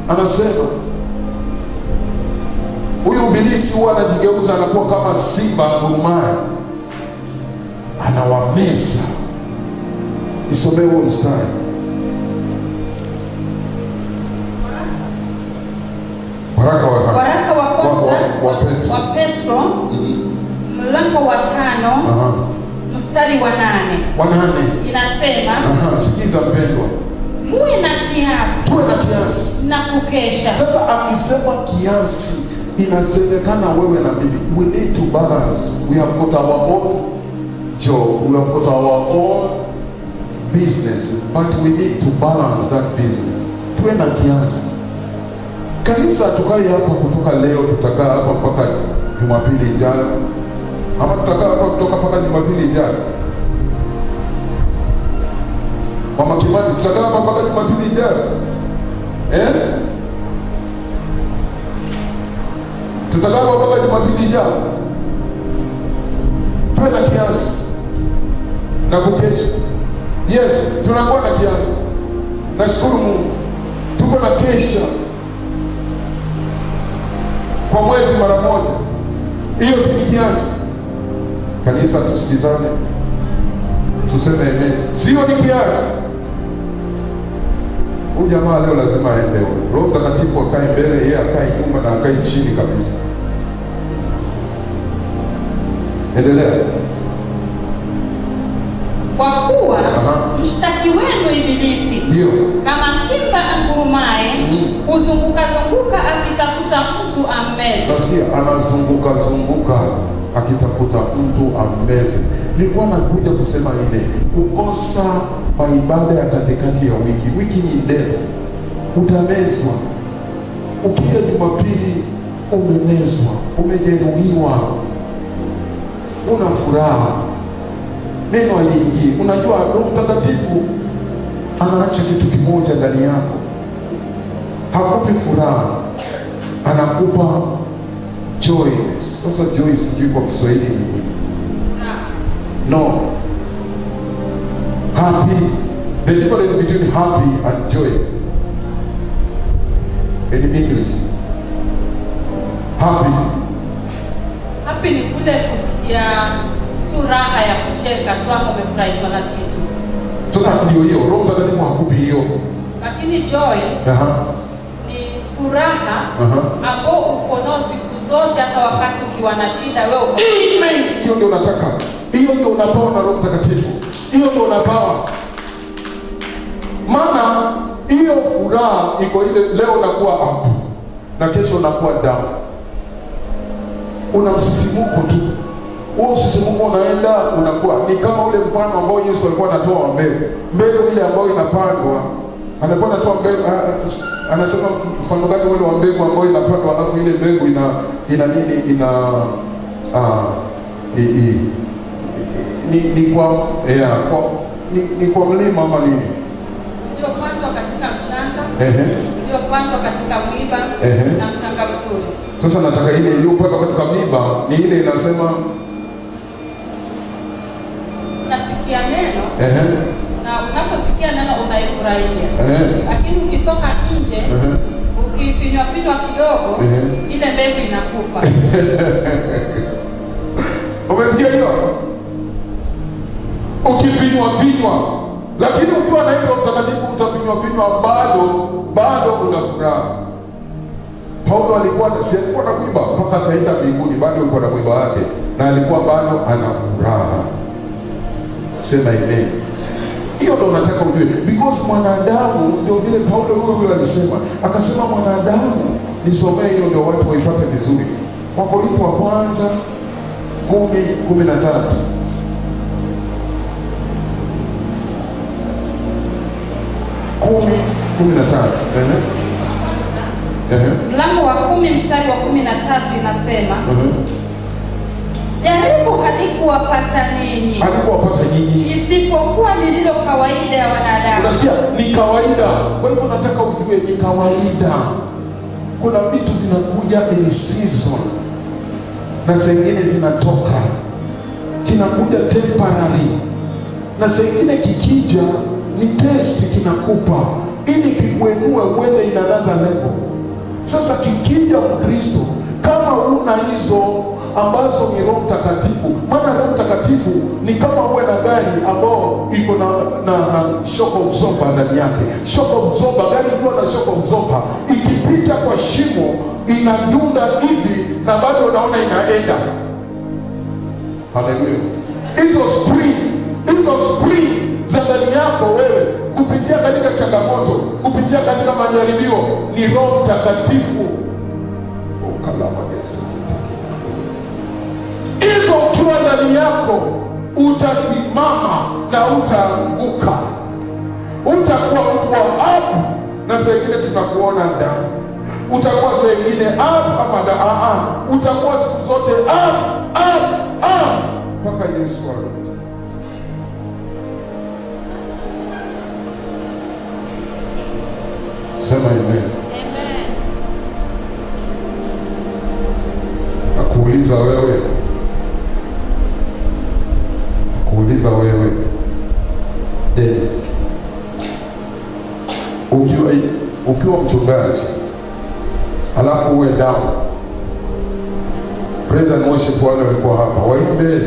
anasema huyu ibilisi huwa anajigeuza, anakuwa kama simba ngurumaye, anawameza. Isomee huo mstari. Waraka wa kwanza wa Petro mlango wa 5 mstari wa 8 inasema, sikiza mpendwa, muwe na kiasi, tuwe na kiasi na kukesha. Sasa akisema kiasi, inasemekana wewe na mimi, we need to balance. We have got our own job, we have got our own business, but we need to balance that business. Tuwe na kiasi. Kanisa tukai hapa kutoka leo, tutakaa hapa mpaka Jumapili ijayo, ama tutakaa hapa kutoka mpaka Jumapili ijayo. Mama Kimani, tutakaa hapa mpaka Jumapili ijayo. Tutakaa hapa mpaka Jumapili ijayo. Tuwe na kiasi na kukesha. Yes, tunakuwa na kiasi. Nashukuru Mungu. Tuko na kesha kwa mwezi mara moja. Hiyo si kiasi. Kanisa, tusikizane, tuseme amen. Sio ni kiasi. Huyu jamaa leo lazima aende. Roho Mtakatifu akae mbele, yeye akae nyuma na akae chini kabisa. Endelea. Kwa kuwa mshtaki wenu ibilisi, ndio kama simba angurumaye, huzunguka zunguka akitafuta mtu ammeze. Nasikia anazunguka zunguka akitafuta mtu ammeze. Nilikuwa nakuja kusema ile kukosa ibada ya katikati ya wiki. Wiki ni ndefu, utamezwa. Ukija Jumapili umemezwa, umejeruhiwa, una furaha, neno aliingia. Unajua Roho Mtakatifu anaacha kitu kimoja ndani yako, hakupi furaha, anakupa joy. Sasa joy sijui kwa Kiswahili ni nini. No, happy, the difference between happy and joy. in English. Happy. Happy ni kule kusikia tu raha ya kucheka tu hapo umefurahishwa na kitu. Sasa ndio hiyo Roho Mtakatifu hakupi hiyo. Lakini joy ni furaha ambao uko nao siku zote, hata wakati ukiwa na shida wewe uko. Amen. Hiyo ndio nataka. Hiyo ndio unapawa na Roho Mtakatifu. Hiyo ndio unapawa. Maana hiyo furaha iko ile, leo unakuwa up na kesho unakuwa down. Una msisimuko tu. Huo msisimuko unaenda unakuwa ni kama ule mfano ambao Yesu alikuwa anatoa mbegu. Mbegu ile ambayo inapandwa, anakuwa anatoa mbegu, anasema mfano gani ule wa mbegu ambayo inapandwa alafu ile mbegu ina nini ni kwa mlima ama nini? Ndio pandwa katika mchanga. Ndio pandwa katika mwiba na mchanga mzuri. Sasa nataka ile iliyopandwa katika mwiba ni ile inasema unasikia neno na unaposikia neno unaifurahia, lakini ukitoka nje ukifinywa kidogo ile mbegu inakufa. Umesikia hiyo? Ukifinywa lakini ukiwa na Roho Mtakatifu utafinywa bado una furaha. Paulo alikuwa na kuiba mpaka akaenda mbinguni, bado yuko na mwiba wake na alikuwa bado ana furaha. Sema amen. Hiyo ndio nataka ujue, because mwanadamu ndio vile Paulo huyo alisema, akasema mwanadamu, nisomee hiyo ndio watu waipate vizuri. Wakorintho wa kwanza 10:13. Mlango wa 10 mstari wa 13 inasema jaribu halikuwapata ninyi, isipokuwa lililo kawaida ya wanadamu. Unasikia? Ni kawaida. Kwa hivyo nataka ujue ni kawaida. Kuna vitu vinakuja in season na zingine vinatoka, kinakuja temporary na zingine kikija ni test kinakupa ili kikuenue uende in another level. Sasa kikija Mkristo kama una hizo ambazo ni Roho Mtakatifu, maana Roho Mtakatifu ni kama uwe na gari ambao iko na shock absorber ndani yake. Shock absorber, gari ikiwa na shock absorber ikipita kwa shimo inadunda hivi na bado unaona inaenda. Haleluya. Hizo spring za ndani yako wewe kupitia katika changamoto, kupitia katika majaribio ni Roho Mtakatifu. Hizo ukiwa ndani yako utasimama na utaanguka. Utakuwa mtu wa up na saa ingine tunakuona down. Utakuwa saa ingine up ama down. Utakuwa siku zote up mpaka Yesu arudi. Sema amen. Nakuuliza wewe David, ukiwa mchungaji alafu uwe down, praise and worship wale walikuwa hapa waimbe,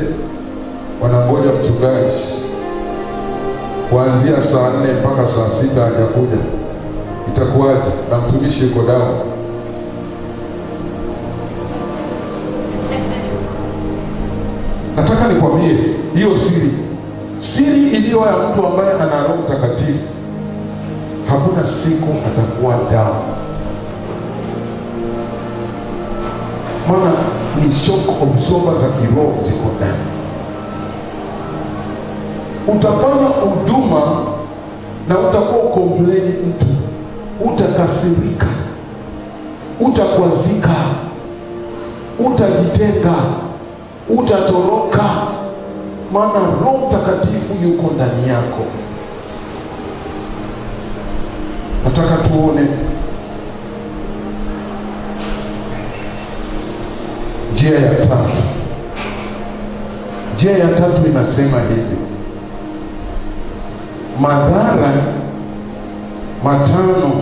wanangoja mchungaji kuanzia saa 4 mpaka saa 6 hajakuja, itakuwaje? Na mtumishi yuko down. Nataka nikwambie hiyo siri iliyo ya mtu ambaye ana Roho Mtakatifu, hakuna siku atakuwa down. Maana ni shock absorber za kiroho ziko ndani. Utafanya huduma na utakuwa complain mtu, utakasirika, utakwazika, utajitenga, utatoroka, maana Roho Mtakatifu yuko ndani yako. Nataka tuone njia ya tatu. Njia ya tatu inasema hivi: madhara matano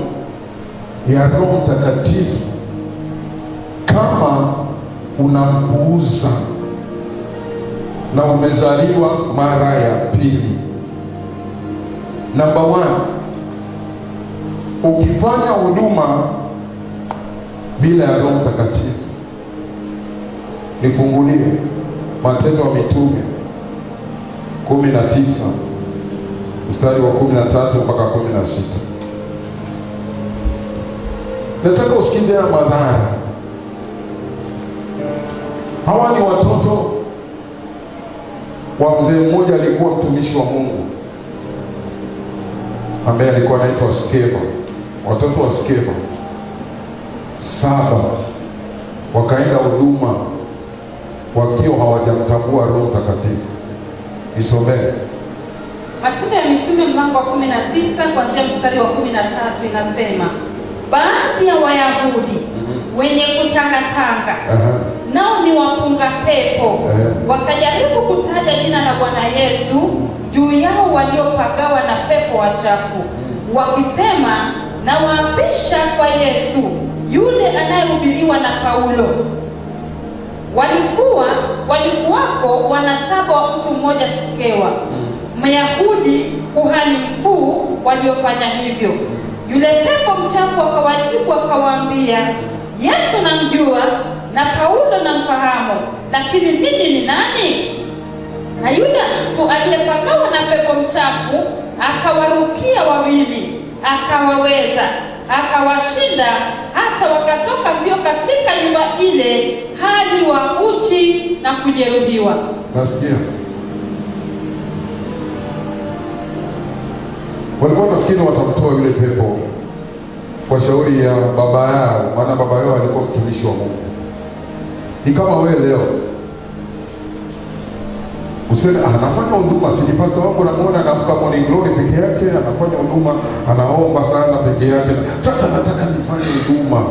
ya Roho Mtakatifu kama unampuuza na umezaliwa mara ya pili. Namba 1, ukifanya huduma bila ya Roho Mtakatifu, nifungulie Matendo ya Mitume 19 mstari wa 13 mpaka 16. Nataka usikize ya madhara. Hawa ni watoto wa mzee mmoja, alikuwa mtumishi wa Mungu ambaye alikuwa anaitwa Skeva. Watoto wa Skeva 7 wakaenda huduma wakiwa hawajamtambua Roho Mtakatifu. Isomee Matendo ya Mitume mlango wa 19 kuanzia mstari wa 13, inasema baadhi ya Wayahudi wenye kutangatanga nao ni wapunga pepo wakajaribu kutaja jina la Bwana Yesu juu yao waliopagawa na pepo wachafu, wakisema, na waapisha kwa Yesu yule anayehubiriwa na Paulo. Walikuwako wanasaba wa mtu mmoja Skewa, Myahudi kuhani mkuu, waliofanya hivyo. Yule pepo mchafu akawajibu akawaambia, Yesu namjua na Paulo namfahamu, lakini ninyi ni nani? Na yule mtu aliyepagawa na pepo mchafu akawarukia wawili, akawaweza, akawashinda, hata wakatoka mbio katika nyumba ile, hali wa uchi na kujeruhiwa. Nasikia walikuwa nafikiri watamtoa yule pepo kwa shauri ya baba yao, maana baba yao alikuwa mtumishi wa Mungu. Ni kama wewe leo useme anafanya huduma, si pastor wangu namuona anaamka morning glory peke yake, anafanya huduma, anaomba sana peke yake, sasa nataka nifanye huduma.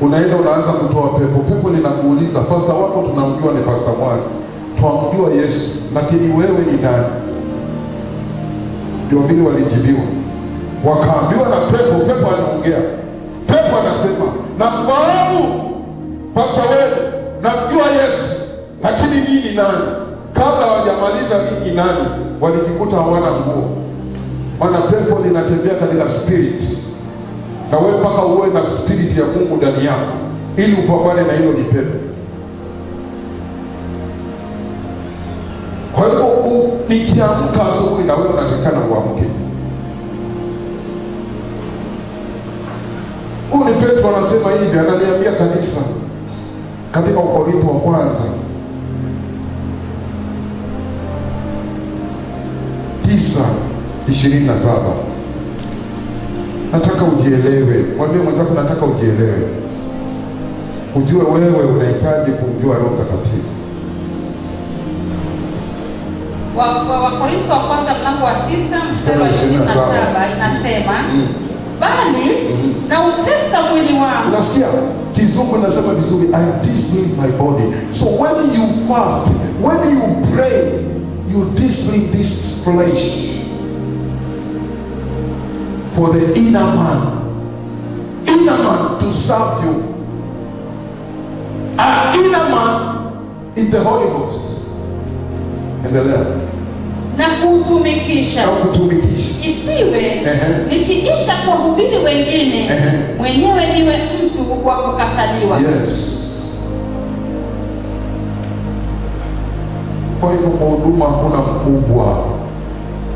Unaenda unaanza kutoa pepo. Pepo linakuuliza, pastor wako tunamjua ni Pastor Mwasi, tunamjua Yesu, lakini wewe ni nani? Ndio vile walijibiwa, wakaambiwa na pepo. Pepo anaongea, pepo anasema, namfahamu pastor wewe, namjua Yesu, lakini nini nani? Kabla hawajamaliza nini nani, walijikuta hawana nguo. Maana pepo linatembea katika spirit, na wewe mpaka uwe na spirit ya Mungu ndani yako ili upambane na hilo pepo. Kwa hivyo nikiamka asubuhi, na wewe unatakana uamke. Huyu ni Petro anasema hivi, analiambia kanisa katika Wakorintho wa kwanza 9:27. Nataka ujielewe. Mwambie mwenzako, nataka ujielewe, ujue wewe unahitaji kumjua Roho Mtakatifu. Wakorintho wa kwanza mlango wa 9 mstari wa 27 inasema, bali na utesa mwili wangu. Unasikia Kizungu nasema vizuri, I discipline my body. So when you fast, when you pray, you discipline this flesh for the inner man to serve you. An inner man in the Holy Ghost. Endelea. Na kutumikisha. Isiwe nikiisha kuwahubiri wengine, mwenyewe niwe mtu wa kukataliwa. Yes. Kwa hivyo kwa huduma hakuna mkubwa,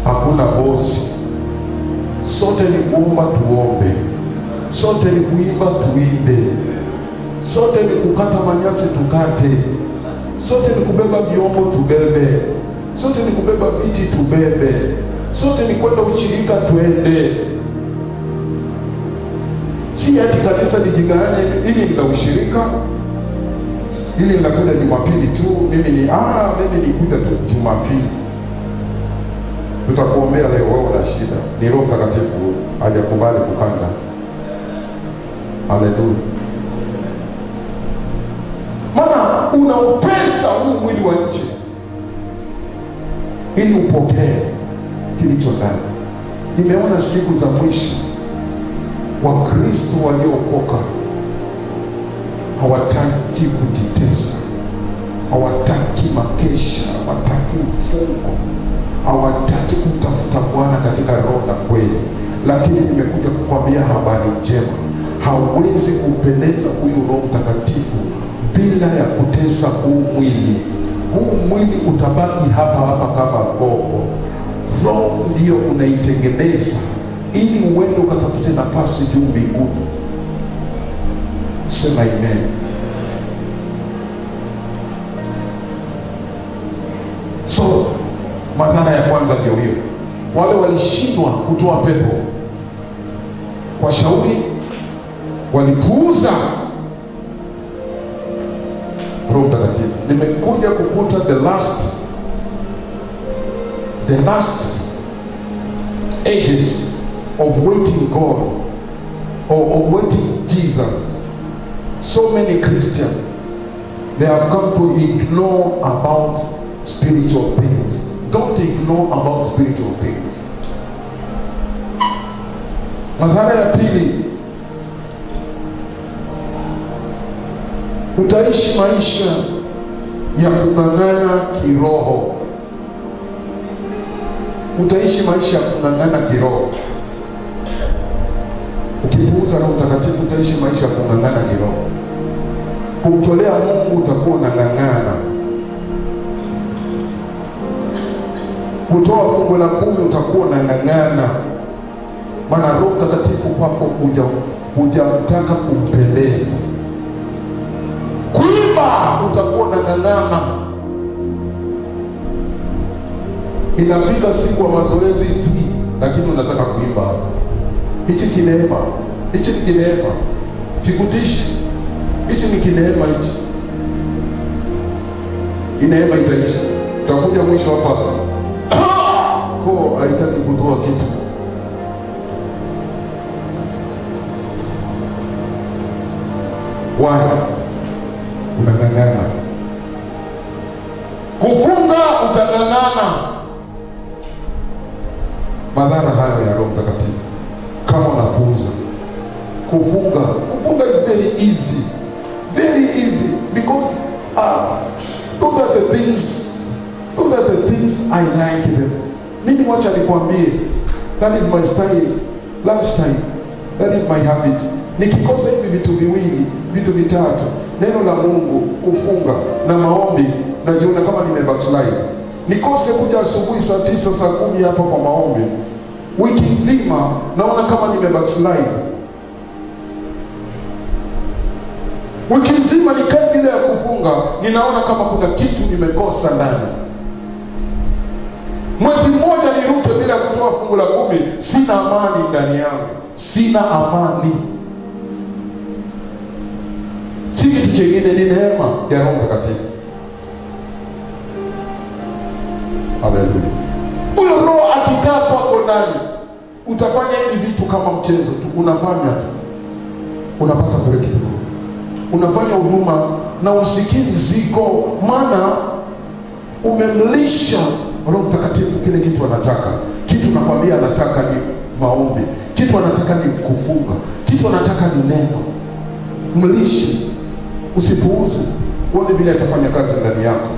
hakuna bosi. Sote ni kuomba tuombe, sote ni kuimba tuimbe, sote ni kukata manyasi tukate, sote ni kubeba vyombo tubebe, sote ni kubeba viti tubebe, sote ni kwenda ushirika twende. Si ati kanisa lijigane, ili nina ushirika, ili ninakuja Jumapili tu, mimi nikuja tu Jumapili. Tutakuombea leo, wewe una shida, ni Roho Mtakatifu hajakubali kukanda. Haleluya. Maana unaupesa huu mwili wa nje ili upokee kilicho ndani. Nimeona siku za mwisho Wakristo waliokoka hawataki kujitesa, hawataki makesha, hawataki mfungo, hawataki kumtafuta Bwana katika roho na kweli. Lakini nimekuja kukwambia habari njema. Hawezi kupendeza huyu Roho Mtakatifu bila ya kutesa huu mwili. Huu mwili utabaki hapa hapa kama gogo. Roho ndio unaitengeneza ili uende ukatafute nafasi juu mbinguni. Sema amen. So madhara ya kwanza ndio hiyo. Wale walishindwa kutoa pepo kwa shauri, walipuuza Roho Mtakatifu. Nimekuja kukuta the last ages of waiting God or of waiting Jesus. So many Christians, they have come to ignore about spiritual things. Don't ignore about spiritual things. Madhara ya pili, utaishi maisha ya kung'ang'ana kiroho. Utaishi maisha ya kung'ang'ana kiroho. Ukipuuza Roho Mtakatifu utaishi maisha ya kung'ang'ana kiroho. Kumtolea Mungu utakuwa unang'ang'ana. Kutoa fungu la 10 utakuwa unang'ang'ana. Maana Roho Mtakatifu kwako hujamtaka kumpendeza. Kuimba utakuwa unang'ang'ana. Inafika siku ya mazoezi lakini unataka kuimba. Hichi kineema, hichi ni kineema. Sikutishi. Hichi ni kineema hichi. Ineema itaisha. Utakuja mwisho hapa. Ko haitaki kutoa kitu. Why? Unang'ang'ana. Kufunga utang'ang'ana. Madhara hayo ya Roho Mtakatifu kama unapuuza. Kufunga is very easy. Very easy because those are the things I like them. Mimi wacha nikwambie, that is my style, lifestyle. That is my habit. Nikikosa hivi vitu vitatu, neno la Mungu, kufunga na maombi, najiona kama nimebackslide. Nikose kuja asubuhi saa 9 saa 10 hapa kwa maombi, wiki nzima naona kama nimebackslide. Wiki nzima nikae bila ya kufunga, ninaona kama kuna kitu nimekosa ndani. Mwezi mmoja niruke bila kutoa fungu la 10, sina amani ndani yangu. Sina amani. Si kitu kingine, ni neema ya Roho Mtakatifu. Haleluya. Huyo Roho akikaa kwako ndani, utafanya hivi vitu kama mchezo tu. Unafanya tu, unapata breakthrough. Unafanya huduma na usikii mzigo, maana umemlisha Roho Mtakatifu kile kitu anataka. Kitu nakwambia anataka ni maombi, kitu anataka ni kufunga, kitu anataka ni neno. Mlishe, usipuuze. Uone vile atafanya kazi ndani yako.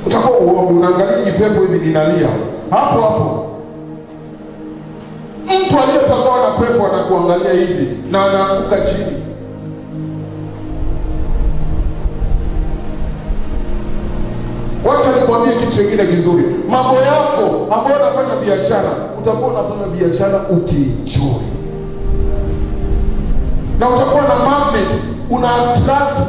Utakuwa unaangalia jipepo hivi linalia hapo hapo. Mtu aliyepagawa na pepo anakuangalia hivi na anaanguka chini. Wacha nikwambie kitu kingine kizuri. Mambo yako ambayo unafanya biashara, utakuwa unafanya biashara ukienjoy. Na utakuwa na magnet, una attract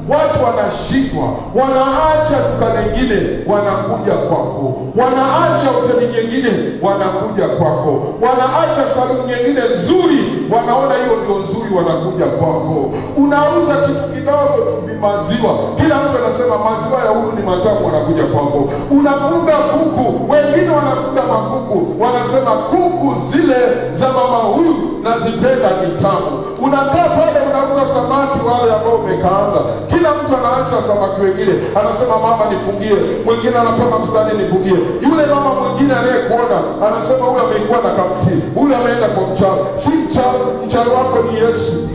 watu wanashikwa, wanaacha duka lingine wanakuja kwako, wanaacha hoteli nyingine wanakuja kwako, wanaacha saluni nyingine nzuri, wanaona hiyo ndio nzuri, wanakuja kwako. Unauza kitu kidogo tu, maziwa, kila mtu anasema maziwa ya huyu ni matamu, wanakuja kwako. Unafuga kuku, wengine wanafuga makuku, wanasema kuku zile za mama huyu nazipenda, ni tamu. Unakaa pale unauza unapata samaki wale ambao umekaanga, kila mtu anaacha samaki wengine, anasema mama nifungie, mwingine anapaka mstari nifungie. Yule mama mwingine anayekuona anasema huyu amekuwa na kamti, huyu ameenda kwa mchawi. Si mchawi, mchawi wako ni Yesu,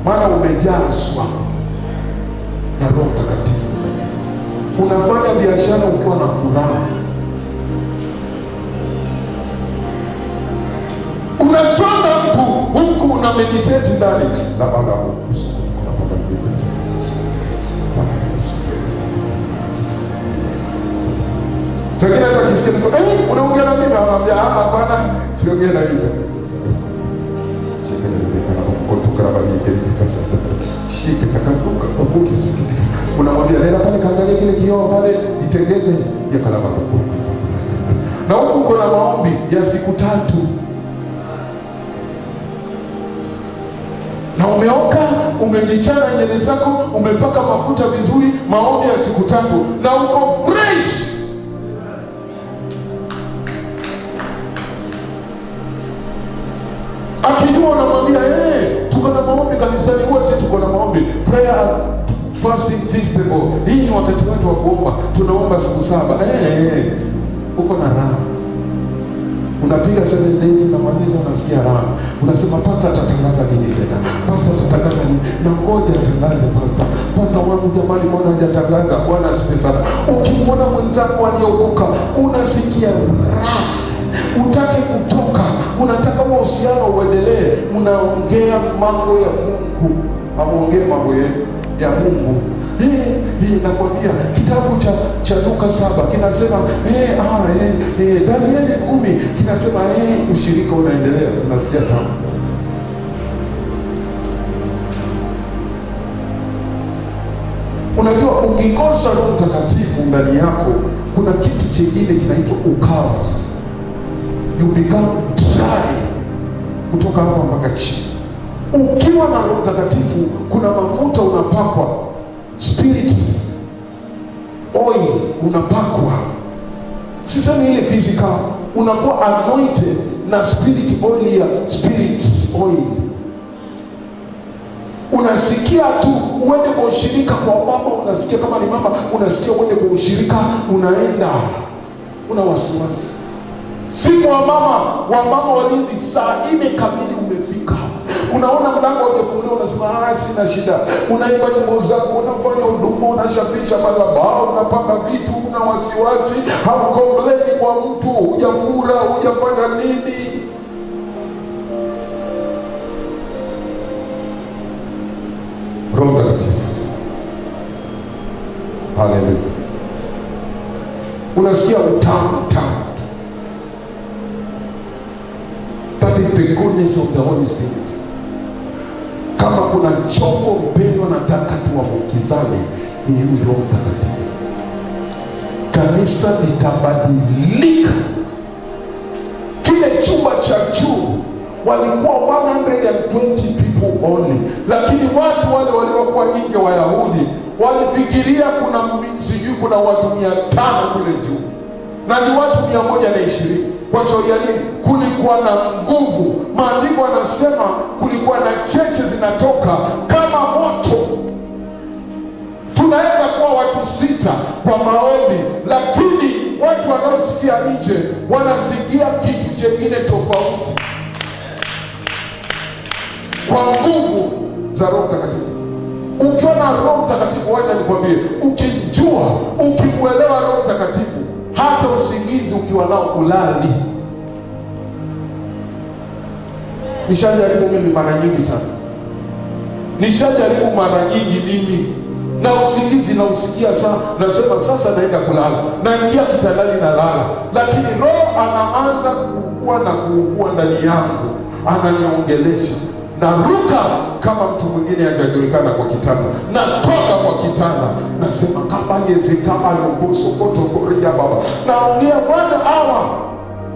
maana umejazwa na Roho Mtakatifu. Unafanya biashara ukiwa na furaha, unasonga mtu huku una meditate ndani na baada ya Sakina hata kisikia unaongea na mimi, anamwambia hapana, siongea na wewe. Shika na wewe kana kutoka na baba yake kikasa. Shika kakakuka huko sikitika. Unamwambia nenda pale kaangalia kile kioo pale, jitengeze ya kalama huko. Na huko kuna maombi ya siku 3. Na umeoka, umejichana nywele zako, umepaka mafuta vizuri, maombi ya siku 3 na uko fresh. Akijua unamwambia tuko na maombi kanisani, huwa si tuko na maombi, prayer fasting festival. Hii ni wakati wetu wa kuomba, tunaomba siku 7. Uko na raha. Unapiga 7 days, unamaliza unasikia raha. Unasema pastor atatangaza nini tena? Pastor atatangaza nini? Na ngoja atangaze pastor. Pastor wangu jamani, mbona hajatangaza? Bwana asifiwe sana. Ukimwona mwenzako aliokoka, unasikia raha. Utaki kutoka, unataka uhusiano uendelee, mnaongea mambo ya Mungu, amuongee mambo ya Mungu. Nakwambia kitabu cha Luka 7 kinasema Danieli 10 kinasema ushirika unaendelea, unasikia tamu. Unajua ukikosa Roho Mtakatifu ndani yako, kuna kitu kingine kinaitwa ukavu. You become dry kutoka hapa mpaka chini. Ukiwa na Roho Mtakatifu, kuna mafuta unapakwa, spirit oil unapakwa. Sisemi ile physical, unakuwa anointed na spirit oil ya spirit oil. Unasikia tu uende kwa ushirika kwa mama, unasikia kama ni mama, unasikia uende kwa ushirika, unaenda, una wasiwasi. Siku wa mama walinzi, saa 4 kamili umefika. Unaona mlango umefunguliwa, unasema sina shida. Unaimba nyimbo zako, unafanya huduma, unashapisha madhabahu, unapanga vitu, una wasiwasi, haukompleni kwa mtu, hujafura, hujafanya nini. Roho Mtakatifu. Haleluya. Unasikia utamu. That is the goodness of the Holy Spirit. Kama kuna chombo mpendwa, nataka tuambukizane, ni huyu Roho Mtakatifu. Kanisa litabadilika. Kile chumba cha juu walikuwa 120 people only, lakini watu wale waliokuwa nje Wayahudi walifikiria kuna watu 500 kule juu, na ni watu 120. Kwa sababu ya nini? Kulikuwa na nguvu. Maandiko yanasema kulikuwa na cheche zinatoka kama moto. Tunaweza kuwa watu 6 kwa maombi, lakini watu wanaosikia nje wanasikia kitu chengine tofauti, kwa nguvu za Roho Mtakatifu. Ukiwa na Roho Mtakatifu, wacha nikwambie, ukimwelewa Roho Mtakatifu, hata usingizi ukiwa nao ulali. Nishajaribu mimi mara nyingi sana. Mimi na usingizi na usikia sana, nasema sasa naenda kulala, naingia kitandani na lala, lakini Roho anaanza kuugua ndani yangu, ananiongelesha, naruka kama mtu mwingine hajajulikana kwa kitanda, natoka kwa kitanda, nasema kama yezi kama yokoso koto koria baba, naongea 1 hour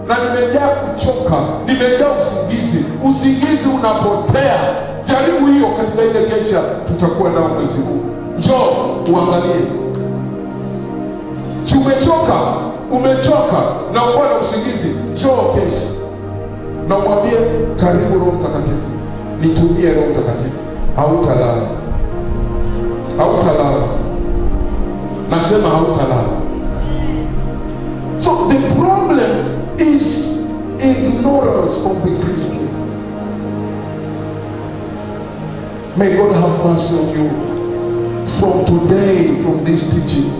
na nimejaa kuchoka, nimejaa usingizi unapotea. Jaribu hiyo katika ile kesha tutakuwa nao mwezi huu. Njoo uangalie. Si umechoka na uko na usingizi, njoo kesha na mwambie karibu Roho Mtakatifu. nitumie Roho Mtakatifu, hautalala. Hautalala. Nasema hautalala. So the problem is ignorance of the Christian. May God have mercy on you. From today, from this teaching,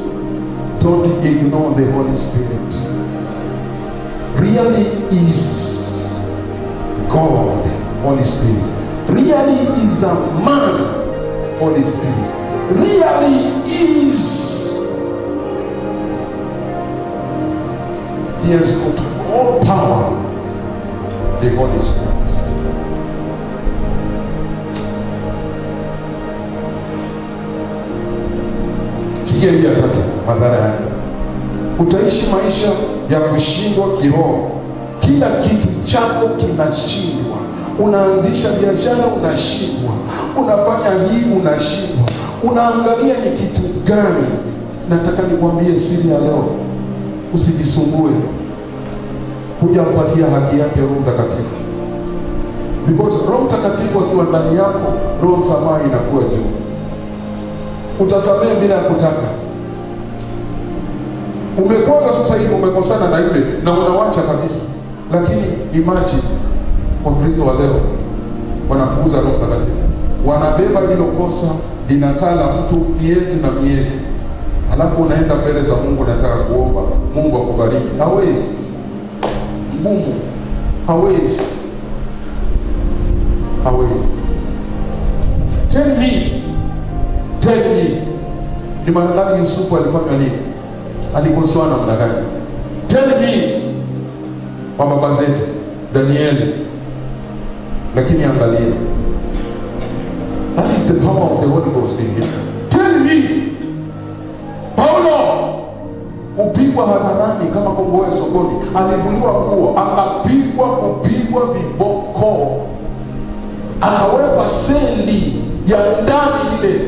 don't ignore the Holy Spirit. Really is God, Holy Spirit. Really is a man, Holy Spirit. Really is. He has got all power, the Holy Spirit. Sikia hii ya tatu, madhara yake. Utaishi maisha ya kushindwa kiroho. Kila kitu chako kinashindwa. Unaanzisha biashara, unashindwa. Unafanya hii, unashindwa. Unaangalia ni kitu gani. Nataka nikwambie siri ya leo, usijisumbue. Hujampatia haki yake Roho Mtakatifu. Because Roho Mtakatifu akiwa ndani yako, roho msamaha inakuwa juu. Utasamehe bila ya kutaka. Umekosa sasa hivi, umekosana na yule na unawacha kabisa. Lakini imagine kwa Kristo wa leo wanapuuza Roho Mtakatifu. Wanabeba hilo kosa linakaa la mtu miezi na miezi. Halafu unaenda mbele za Mungu, nataka kuomba Mungu akubariki. Hawezi. Mungu hawezi. Hawezi. Tell me, ni maana gani Yusufu alifanya nini? Alikosoa namna gani? Tell me, wa baba zetu Danieli. Lakini angalia, that is the power of the Holy Ghost in him. Tell me, Paulo kupigwa hadharani kama kongoe sokoni, alivuliwa nguo, akapigwa, kupigwa viboko, akawekwa seli ya ndani ile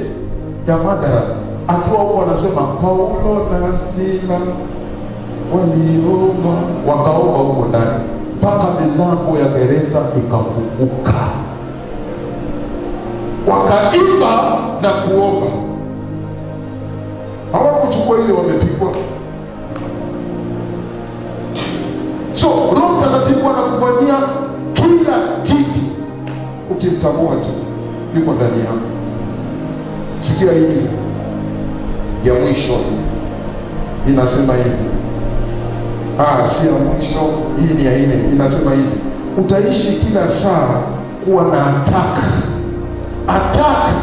ya madarasa. Akiwa huko anasema Paulo na Sila waliomba, wakaomba huko ndani mpaka milango ya gereza ikafunguka, wakaimba na kuomba. Hawakuchukua ile wamepigwa. So Roho Mtakatifu anakufanyia kila kitu ukimtambua tu yuko ndani yako. Sikia hii ya mwisho inasema hivi. Si ya mwisho, hii ni ya nne. Inasema hivi: utaishi kila saa kuwa na attack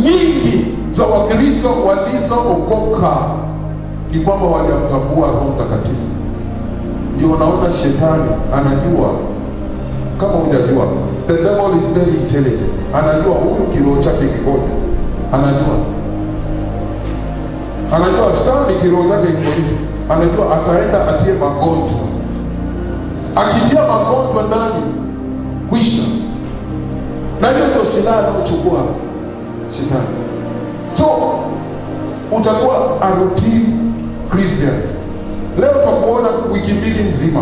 nyingi za Wakristo walizookoka. Ni kwamba wajamtambua Roho Mtakatifu. Ndio unaona shetani anajua, kama hujajua, the devil is very intelligent. Anajua huyu kiroho chake kikoje. Anajua stani kiroho chake kikoje. Anajua ataenda atie magonjwa. Akitia magonjwa ndani, kwisha. Na hiyo ndio silaha anayochukua shetani. So utakuwa a routine Christian. Leo tutakuona wiki mbili nzima,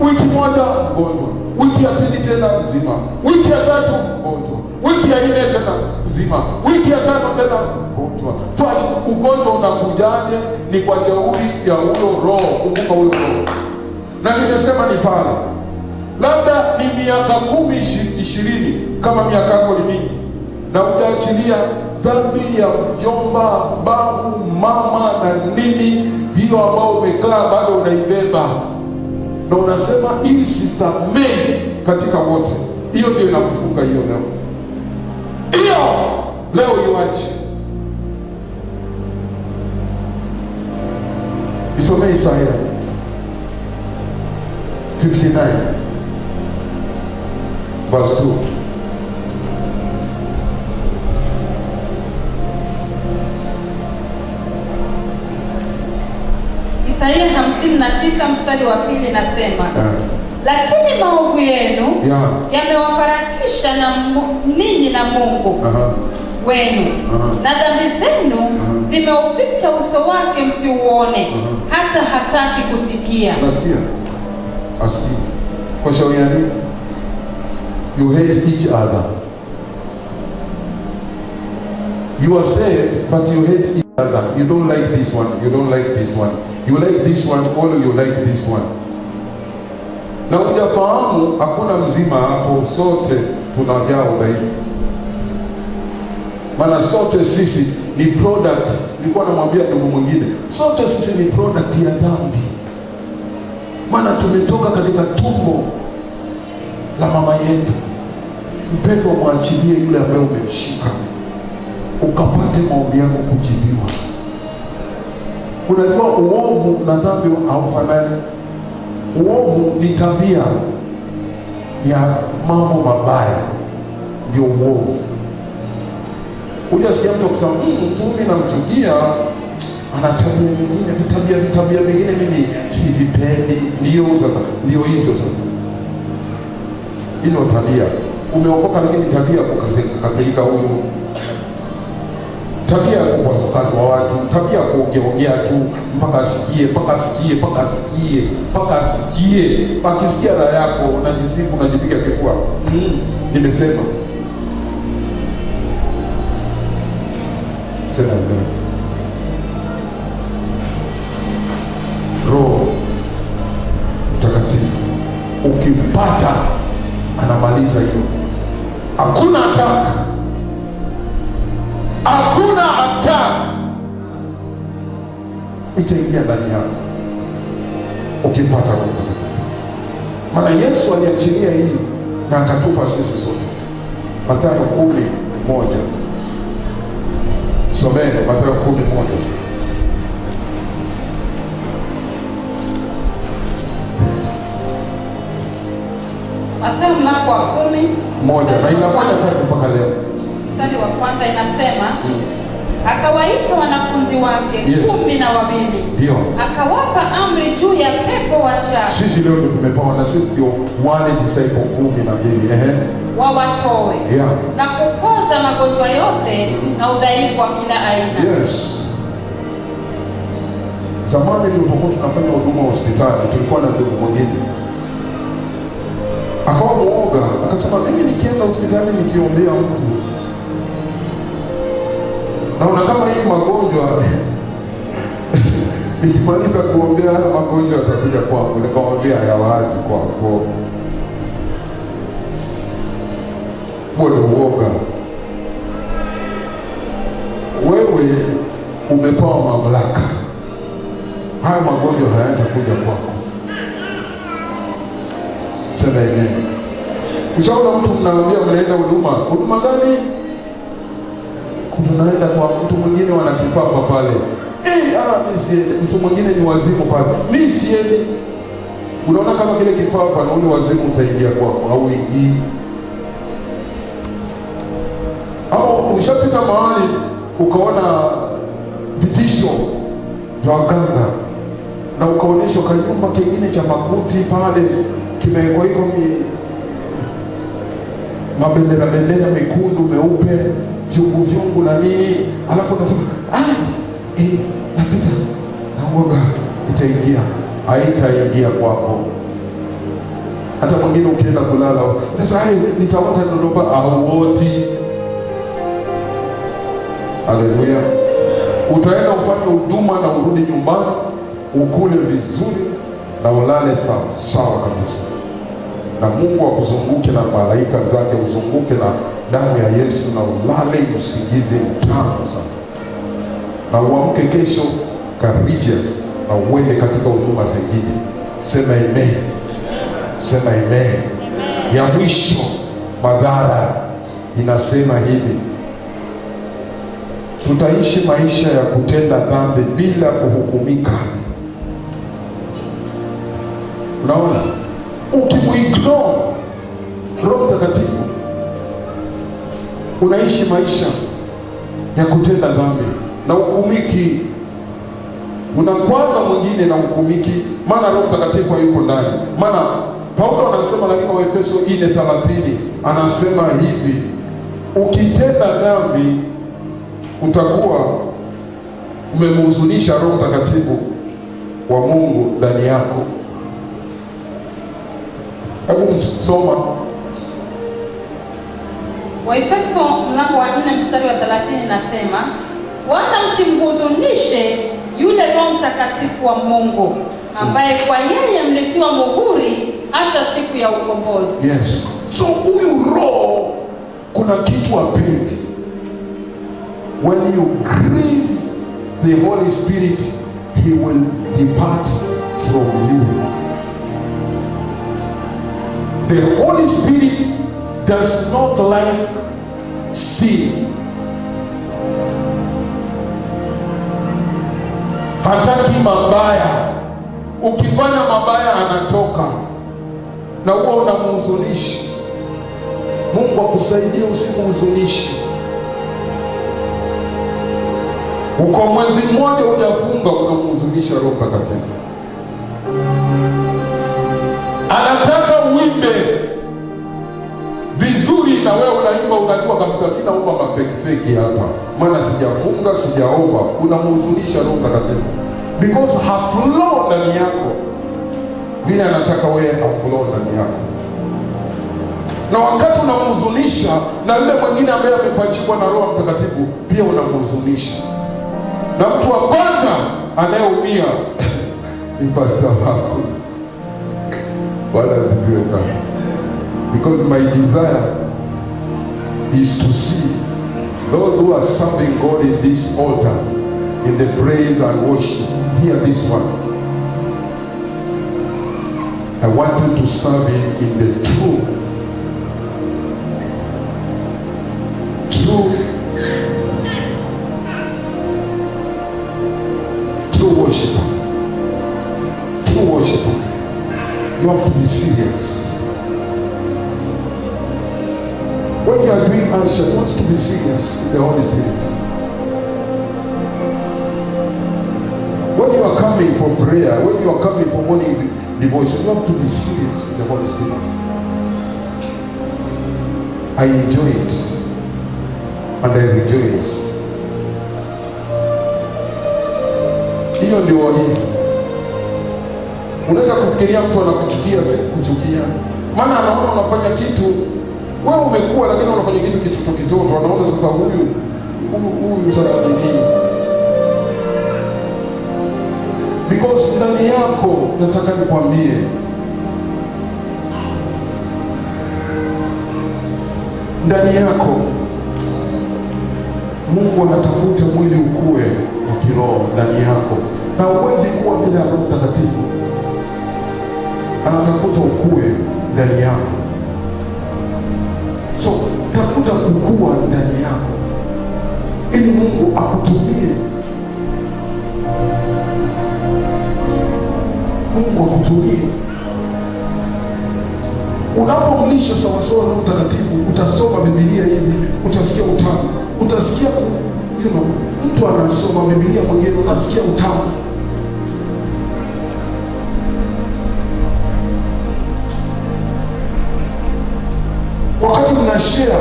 wiki moja mgonjwa, wiki ya pili tena mzima, wiki ya tatu mgonjwa, wiki ya nne tena mzima, wiki ya tano tena mgonjwa. Ugonjwa unakujaje? Ni kwa shauri ya huyo roho. Kumbuka huyo roho. Na nimesema ni pale, labda ni miaka 10-20 kama miaka yako ni mingi, na utaachilia dhambi ya mjomba, babu, mama na nini, hiyo ambao umekaa bado unaibeba, na unasema hii sisamehe katika wote. Hiyo ndio inakufunga hiyo leo iwache. Isome Isaya 59 verse 2. Isaya 59 mstari wa 2 nasema, lakini maovu yenu yamewafarakisha na ninyi na Mungu wenu, na dhambi zenu zimeuficha uso wake msiuone, hata hataki kusikia. Nasikia. Asikii. Kwa shauri ya nini? You hate each other. You are saved, but you hate each other. You don't like this one, you don't like this one. You like this one, or you like this one. Na hujafahamu hakuna mzima hapo, sote tunajaa udhaifu. Maana sote sisi ni product. Nilikuwa namwambia ndugu mwingine, sote sisi ni product ya dhambi. Maana tumetoka katika tumbo la mama yetu. Mpendwa, mwachilie yule ambaye umemshika, ukapate maombi yako kujibiwa. Unajua uovu na dhambi haufanani. Uovu ni tabia ya mambo mabaya, ndio uovu. Hujasikia mtu akisema mtu mimi namchukia, ana tabia nyingine, vitabia vingine mimi sivipendi. Ndio sasa, ndio hivyo sasa. Hilo tabia. Umeokoka lakini tabia kukasirika huyu. Tabia ya kuwasakaza wa watu, tabia ya kuongea tu mpaka asikie. Akisikia raha yako unajisifu, unajipiga kifua. Nimesema. Sema ndio. Roho Mtakatifu ukimpata anamaliza hiyo. Hakuna hataka itaingia ndani yako ukimpata Roho Mtakatifu. Maana Yesu aliachilia hii na akatupa sisi sote. Mathayo 10:1. Someni Mathayo 10:1. Mathayo mlango wa 10:1, na inafanya kazi mpaka leo. Mstari wa kwanza inasema, akawaita wanafunzi wake 12. Ndio. Akawapa amri juu ya pepo wachafu. Sisi leo ndio tumepewa, na sisi ndio wale disciple 12. Wawatoe. Na kupoza magonjwa yote na udhaifu wa kila aina. Yes. Zamani tulipokuwa tunafanya huduma hospitali, tulikuwa na ndugu mwingine akawa muoga, akasema mimi nikienda hospitali nikiombea mtu, naona kama hii magonjwa nikimaliza kuombea magonjwa yatakuja kwangu. Nikamwambia hayawaji kwako. Bwana uoga. Wewe umepewa mamlaka. Haya magonjwa hayatakuja kwako. Sema amen. Ushaona mtu mnaambia mnaenda huduma gani? Kunaenda kwa mtu mwingine wana kifafa pale. Mimi siendi. Mtu mwingine ni wazimu pale. Mimi siendi. Unaona kama kile kifafa na ule wazimu utaingia kwako au ingii. Au ushapita mahali ukaona vitisho vya waganga na ukaonyeshwa kanyumba kingine cha makuti pale kimewekwa iko mabendera mekundu meupe vyungu na nini, alafu unasema napita na uoga itaingia. Haitaingia kwako. Hata mwingine ukienda kulala sasa nitaota Dodoma auoti. Haleluya. Utaenda ufanye huduma na urudi nyumbani ukule vizuri na ulale sawa kabisa. Na Mungu akuzunguke na malaika zake, uzunguke na damu ya Yesu na ulale usingizi mtamu sana. Na uamke kesho courageous na uende katika huduma zingine. Sema amen. Sema amen. Ya mwisho madhara inasema hivi: tutaishi maisha ya kutenda dhambi bila kuhukumika. Unaona? Ukimuignore Roho Mtakatifu unaishi maisha ya kutenda dhambi na hukumiki. Unakwaza mwingine na hukumiki, maana Roho Mtakatifu hayuko ndani. Maana Paulo anasema katika Waefeso 4:30 anasema hivi: ukitenda dhambi utakuwa umemhuzunisha Roho Mtakatifu wa Mungu ndani yako. Hebu soma Waefeso mlango wa 4 mstari wa 30 nasema, wala msimhuzunishe yule Roho Mtakatifu wa Mungu, ambaye kwa yeye mlitiwa muhuri hata siku ya ukombozi. Yes. So huyu Roho kuna kitu apendi. When you grieve the Holy Spirit, he will depart from you. The Holy Spirit does not like sin. Hataki mabaya. Ukifanya mabaya anatoka na huwa unamhuzunishi. Mungu akusaidie usimhuzunishi. Uko mwezi mmoja hujafunga unamhuzunisha Roho Mtakatifu. Anataka uimbe vizuri na wewe unaimba unajua kabisa kila umba mafeki hapa. Maana sijafunga, sijaomba, unamhuzunisha Roho Mtakatifu. Because haflow ndani yako. Vile anataka wewe haflow ndani yako. Na wakati unamhuzunisha na yule mwingine ambaye amepachikwa na Roho Mtakatifu pia unamhuzunisha. Na mtu wa kwanza anayeumia ni pastor wako. Bwana asifiwe sana. Because my desire is to see those who are serving God in this altar, in the praise and worship. Hear this one. I want you to serve Him in the true worshiper. True worshiper. You have to be serious. When you are doing answer, you want to be serious in the Holy Spirit. When you are coming for prayer, when you are coming for morning devotion, you have to be serious in the Holy Spirit. I enjoy it and I rejoice. Hiyo ndio hii. Unaweza kufikiria mtu anakuchukia, si kuchukia. Maana anaona unafanya kitu, wewe umekuwa lakini unafanya kitu kitoto, anaona sasa huyu sasa ni nini? Because ndani yako nataka nikwambie, ndani yako Mungu anatafuta mwili ukue wa kiroho ndani yako, na uwezi kuwa bila Roho Mtakatifu. Anatafuta ukue ndani yako. So tafuta kukua ndani yako ili Mungu akutumie. Mungu akutumie. Unapomlisha sawasawa na Roho Mtakatifu, utasoma Biblia hivi, utasikia utamu. Utasikia mtu anasoma Biblia mwingine unasikia utamu. Wakati unashare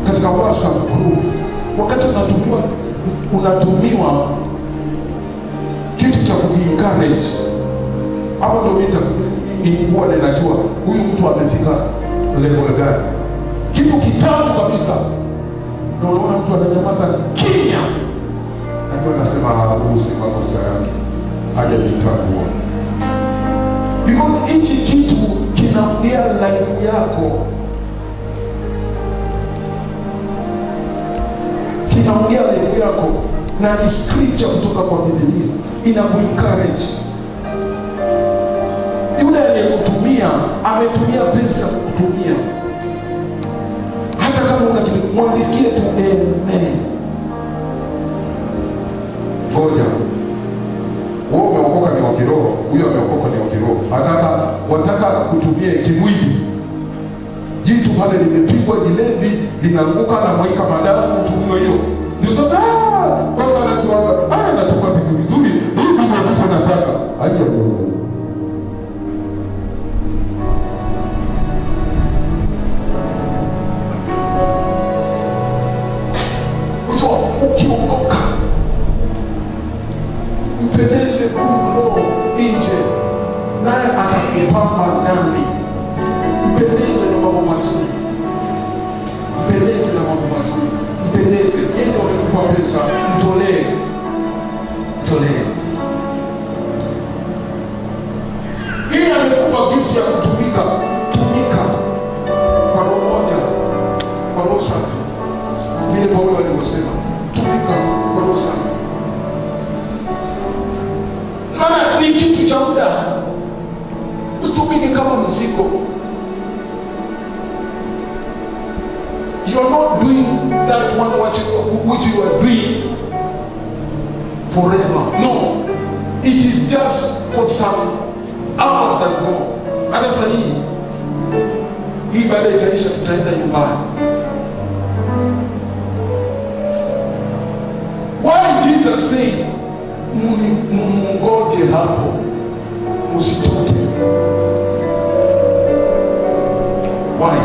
katika WhatsApp group, wakati unatumiwa kitu cha ku-encourage, hapo ndio nilikuwa ninajua huyu mtu amefika level gani. Kitu kitamu kabisa. Na unaona mtu ananyamaza kimya, ndio anasema haruhusi makosa yake, hajajitambua. Because hichi kitu kinaongea life yako, kinaongea life yako, na ni scripture kutoka kwa Biblia inaku-encourage. Yule aliyekutumia ametumia pesa kukutumia. Hata kama una kitu, mwandikie tu amen. Ngoja. Wewe umeokoka ni wa kiroho, huyo ameokoka ni wa kiroho. Wataka kutumia kimwili. Jitu pale limepigwa jilevi, linaanguka na mwaika madamu utumio hiyo. Ndio sasa basi anatoa, anatoa pigo vizuri. Hii ndio mtu anataka. Haja Mungu. Ukiokoka mpeleze Mungu nje, naye atakupamba ndani. Mpeleze na mambo mazuri. pesa, mtolee. Yeye amekupa gift ya kutumika kwa roho moja, kwa roho safi. Vile Paulo alivyosema, tumika kwa roho safi. Maana ni kitu cha muda, usitumike kama mzigo. You are not doing that one which you are doing forever. No, it is just for some hours ago. Hata sasa hii baada itaisha, tutaenda nyumbani. Why Jesus said, mungoje hapo, usitoke. Why?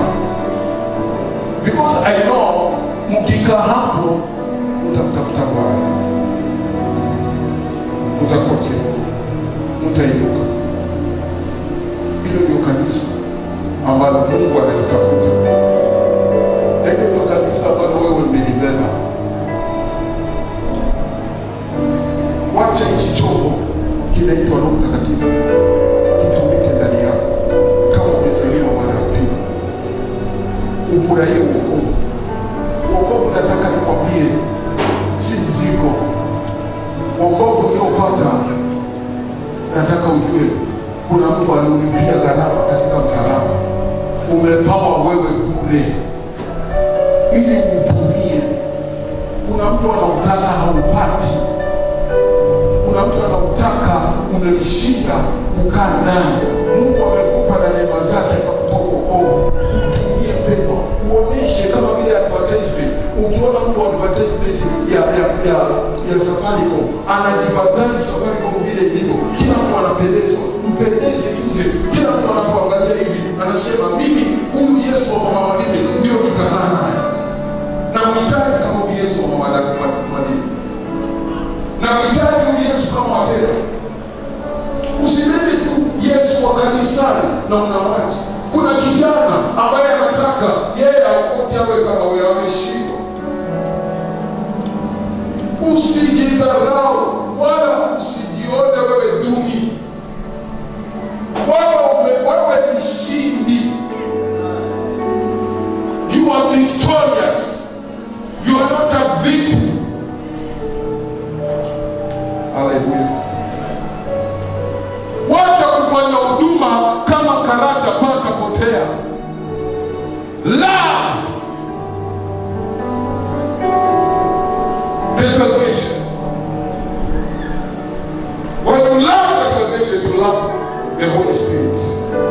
Because I know mkika hapo utamtafuta Bwana, utakuwa kiroho, utainuka. Hilo ndio kanisa ambalo Mungu analitafuta. Hilo ndio kanisa ambalo wewe umelibeba. Wacha hichi chombo kinaitwa Roho Mtakatifu kitumike ndani yako kama umezaliwa mara ya pili. Ufurahie wokovu. Wokovu nataka nikwambie, si mzigo. Wokovu uliopata, nataka ujue kuna mtu alilipia gharama katika msalaba. Umepawa wewe bure ili utumie. Kuna mtu anautaka haupati. Kuna mtu anautaka unaishinda kukaa naye. Mungu amekupa na neema zake kwa wokovu. Utumie pema, uoneshe kama vile advertisement. Ukiona mtu advertisement ya Safaricom, anadvertise Safaricom vile ilivyo, kila mtu anapendezwa, mpendeze nje. Kila mtu anapoangalia hivi anasema, mimi huyu Yesu wa mama Madini ndio nitakaa naye. Na mhitaji kama huyu Yesu wa mama Madini, na mhitaji huyu Yesu kama watenda. Usimebe tu Yesu wa kanisani na unawacha. Kuna kijana ambaye anataka yeye aokoke awe kama wewe, ameshindwa. Usijidharau wala usijione wewe duni. Wewe ni mshindi. You are victorious. You are not a victim. Hallelujah. Wacha kufanya huduma kama karata pata potea. Love the salvation. When you love the salvation, you love the Holy Spirit.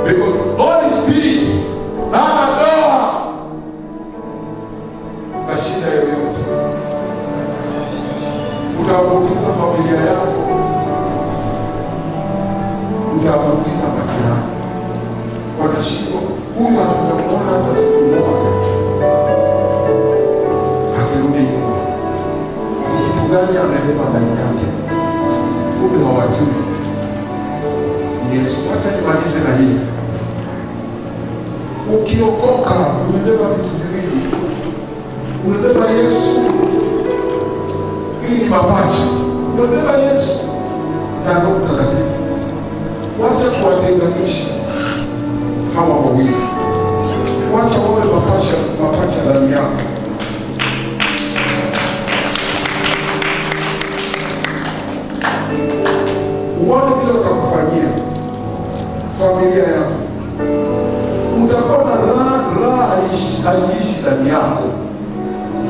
Because Holy Spirit hana doa na shida yoyote. Utaambukiza familia yako, utaambukiza majirani. Wanashindwa, huyu hatujamuona hata siku moja akirudi nyuma. Ni kitu gani amebeba ndani yake? Kumbe hawajui Yesu. Wacha nimalize na hii. Ukiokoka umebeba vitu viwili. Umebeba Yesu. Hii ni mapacha. Umebeba Yesu na Roho Mtakatifu. Wacha kuwatenganisha hawa wawili. Wacha wawe mapacha ndani yako. Uone vile utakufanyia familia yako. Utakuwa na raha haiishi ndani yako.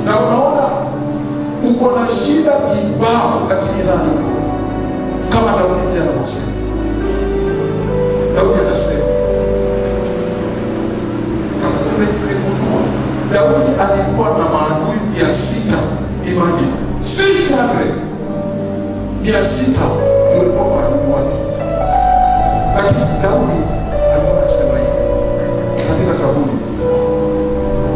Na unaona uko na shida kibao, lakini nani kama Daudi vile anavyosema. Daudi anasema, na kumegundua Daudi alikuwa na maadui 600. Imagine 600 ndio walikuwa maadui wake. Lakini Daudi alikuwa anasema hivi katika Zaburi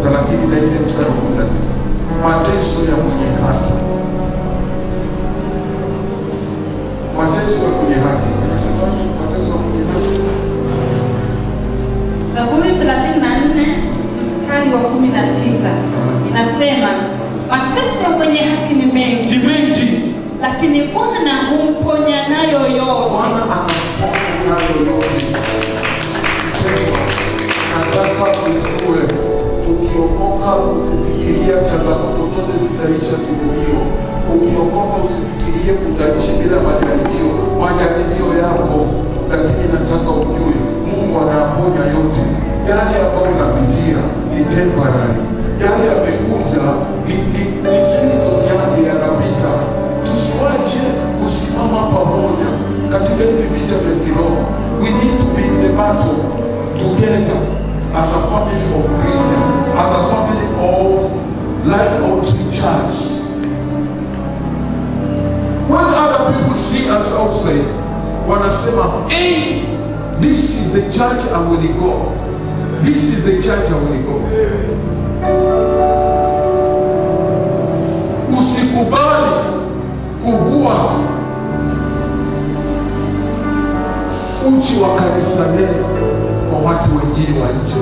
34 mstari wa 19, mateso ya mwenye haki, mateso ya mwenye haki. Anasema mateso ya mwenye haki. Zaburi 34 mstari wa 19 inasema akasema, mateso ya mwenye haki ni mengi, lakini Bwana humponya nayo yote. Bwana anaponya nayo yote. Nataka ujue, ukiokoka usifikiria changamoto zote zitaisha siku hiyo. Ukiokoka usifikirie utaishi bila majaribio. Majaribio yapo, lakini nataka ujue Mungu anaponya yote. Yale ambayo unapitia ni temporary. Yale yamekuja ni season yake, yanapita. Tusiwache kusimama pamoja katika hivi vita vya kiroho. We need to be in the battle together as a family of Christians, as a family of Life Outreach Church. When other people see us outside, wanasema, hey, this is the church I will go. This is the church I will go. Usikubali kuvua uchi wa kanisa leo kwa watu wengine wa nje.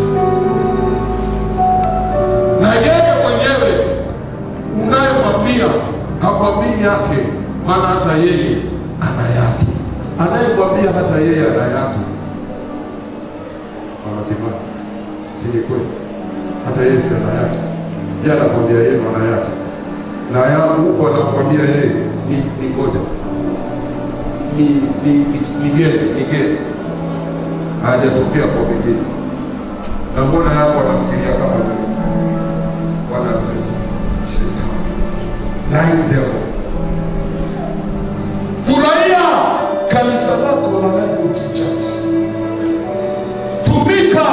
Na yeye mwenyewe unayemwambia hakwambii yake, maana hata yeye ana yake. Anayekwambia hata yeye ana yake. Wanakimani, si ni kweli? Hata yeye si ana yake. Yeye anakwambia yeye ana yake. Na yangu huko anakwambia yeye ni ngoja. Ni geni. Hajatokea kwa wengine. Na mbona yako anafikiria kama ni Bwana sasa shetani. Lying devil. Furahia kanisa lako la Life Outreach Church. Tumika,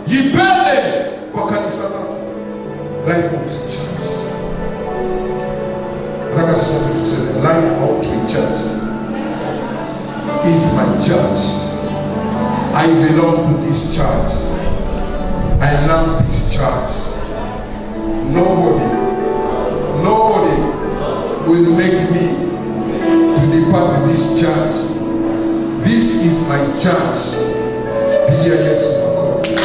jipende kwa kanisa lako Life Outreach Church. Nataka sote tuseme Life Outreach Church is my church. I belong to this church. I love this church. Nobody will make me to depart this church. This is my church. Pigia Yesu makofi.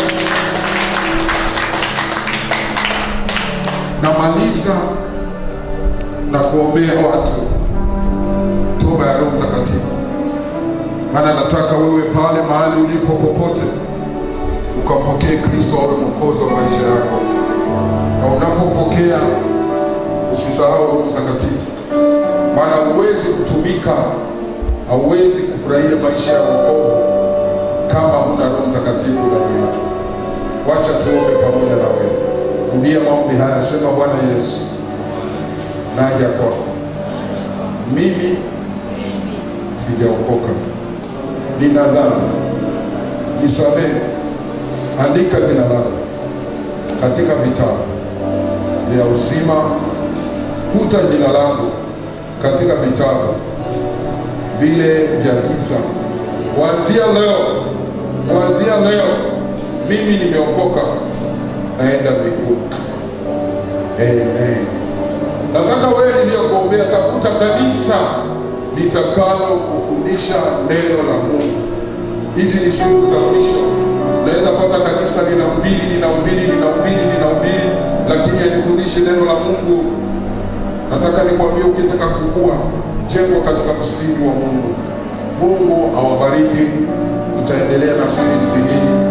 Namaliza na kuombea watu toba ya Roho Mtakatifu. Maana nataka wewe pale mahali ulipo popote ukampokee Kristo awe mwokozi wa maisha yako. Na unapopokea usisahau Roho Mtakatifu. Maana huwezi kutumika, hauwezi kufurahia maisha ya wokovu kama huna Roho Mtakatifu ndani yako. Wacha tuombe pamoja na wewe. Rudia maombi haya, sema: Bwana Yesu, naja kwako. Mimi sijaokoka. Nina dhambi. Nisamehe. Andika jina langu katika vitabu vya uzima. Futa jina langu katika vitabu vile vya giza. Kuanzia leo mimi nimeokoka, naenda mbinguni. Amen. Nataka wewe niliyokuombea, tafuta kanisa litakalo kufundisha neno la Mungu. Hizi ni siku za mwisho. Naweza pata kanisa linahubiri, lakini alifundishe neno la Mungu. Nataka nikwambie, ukitaka kukua, jengwa katika msingi wa Mungu. Mungu awabariki. Tutaendelea na series hii.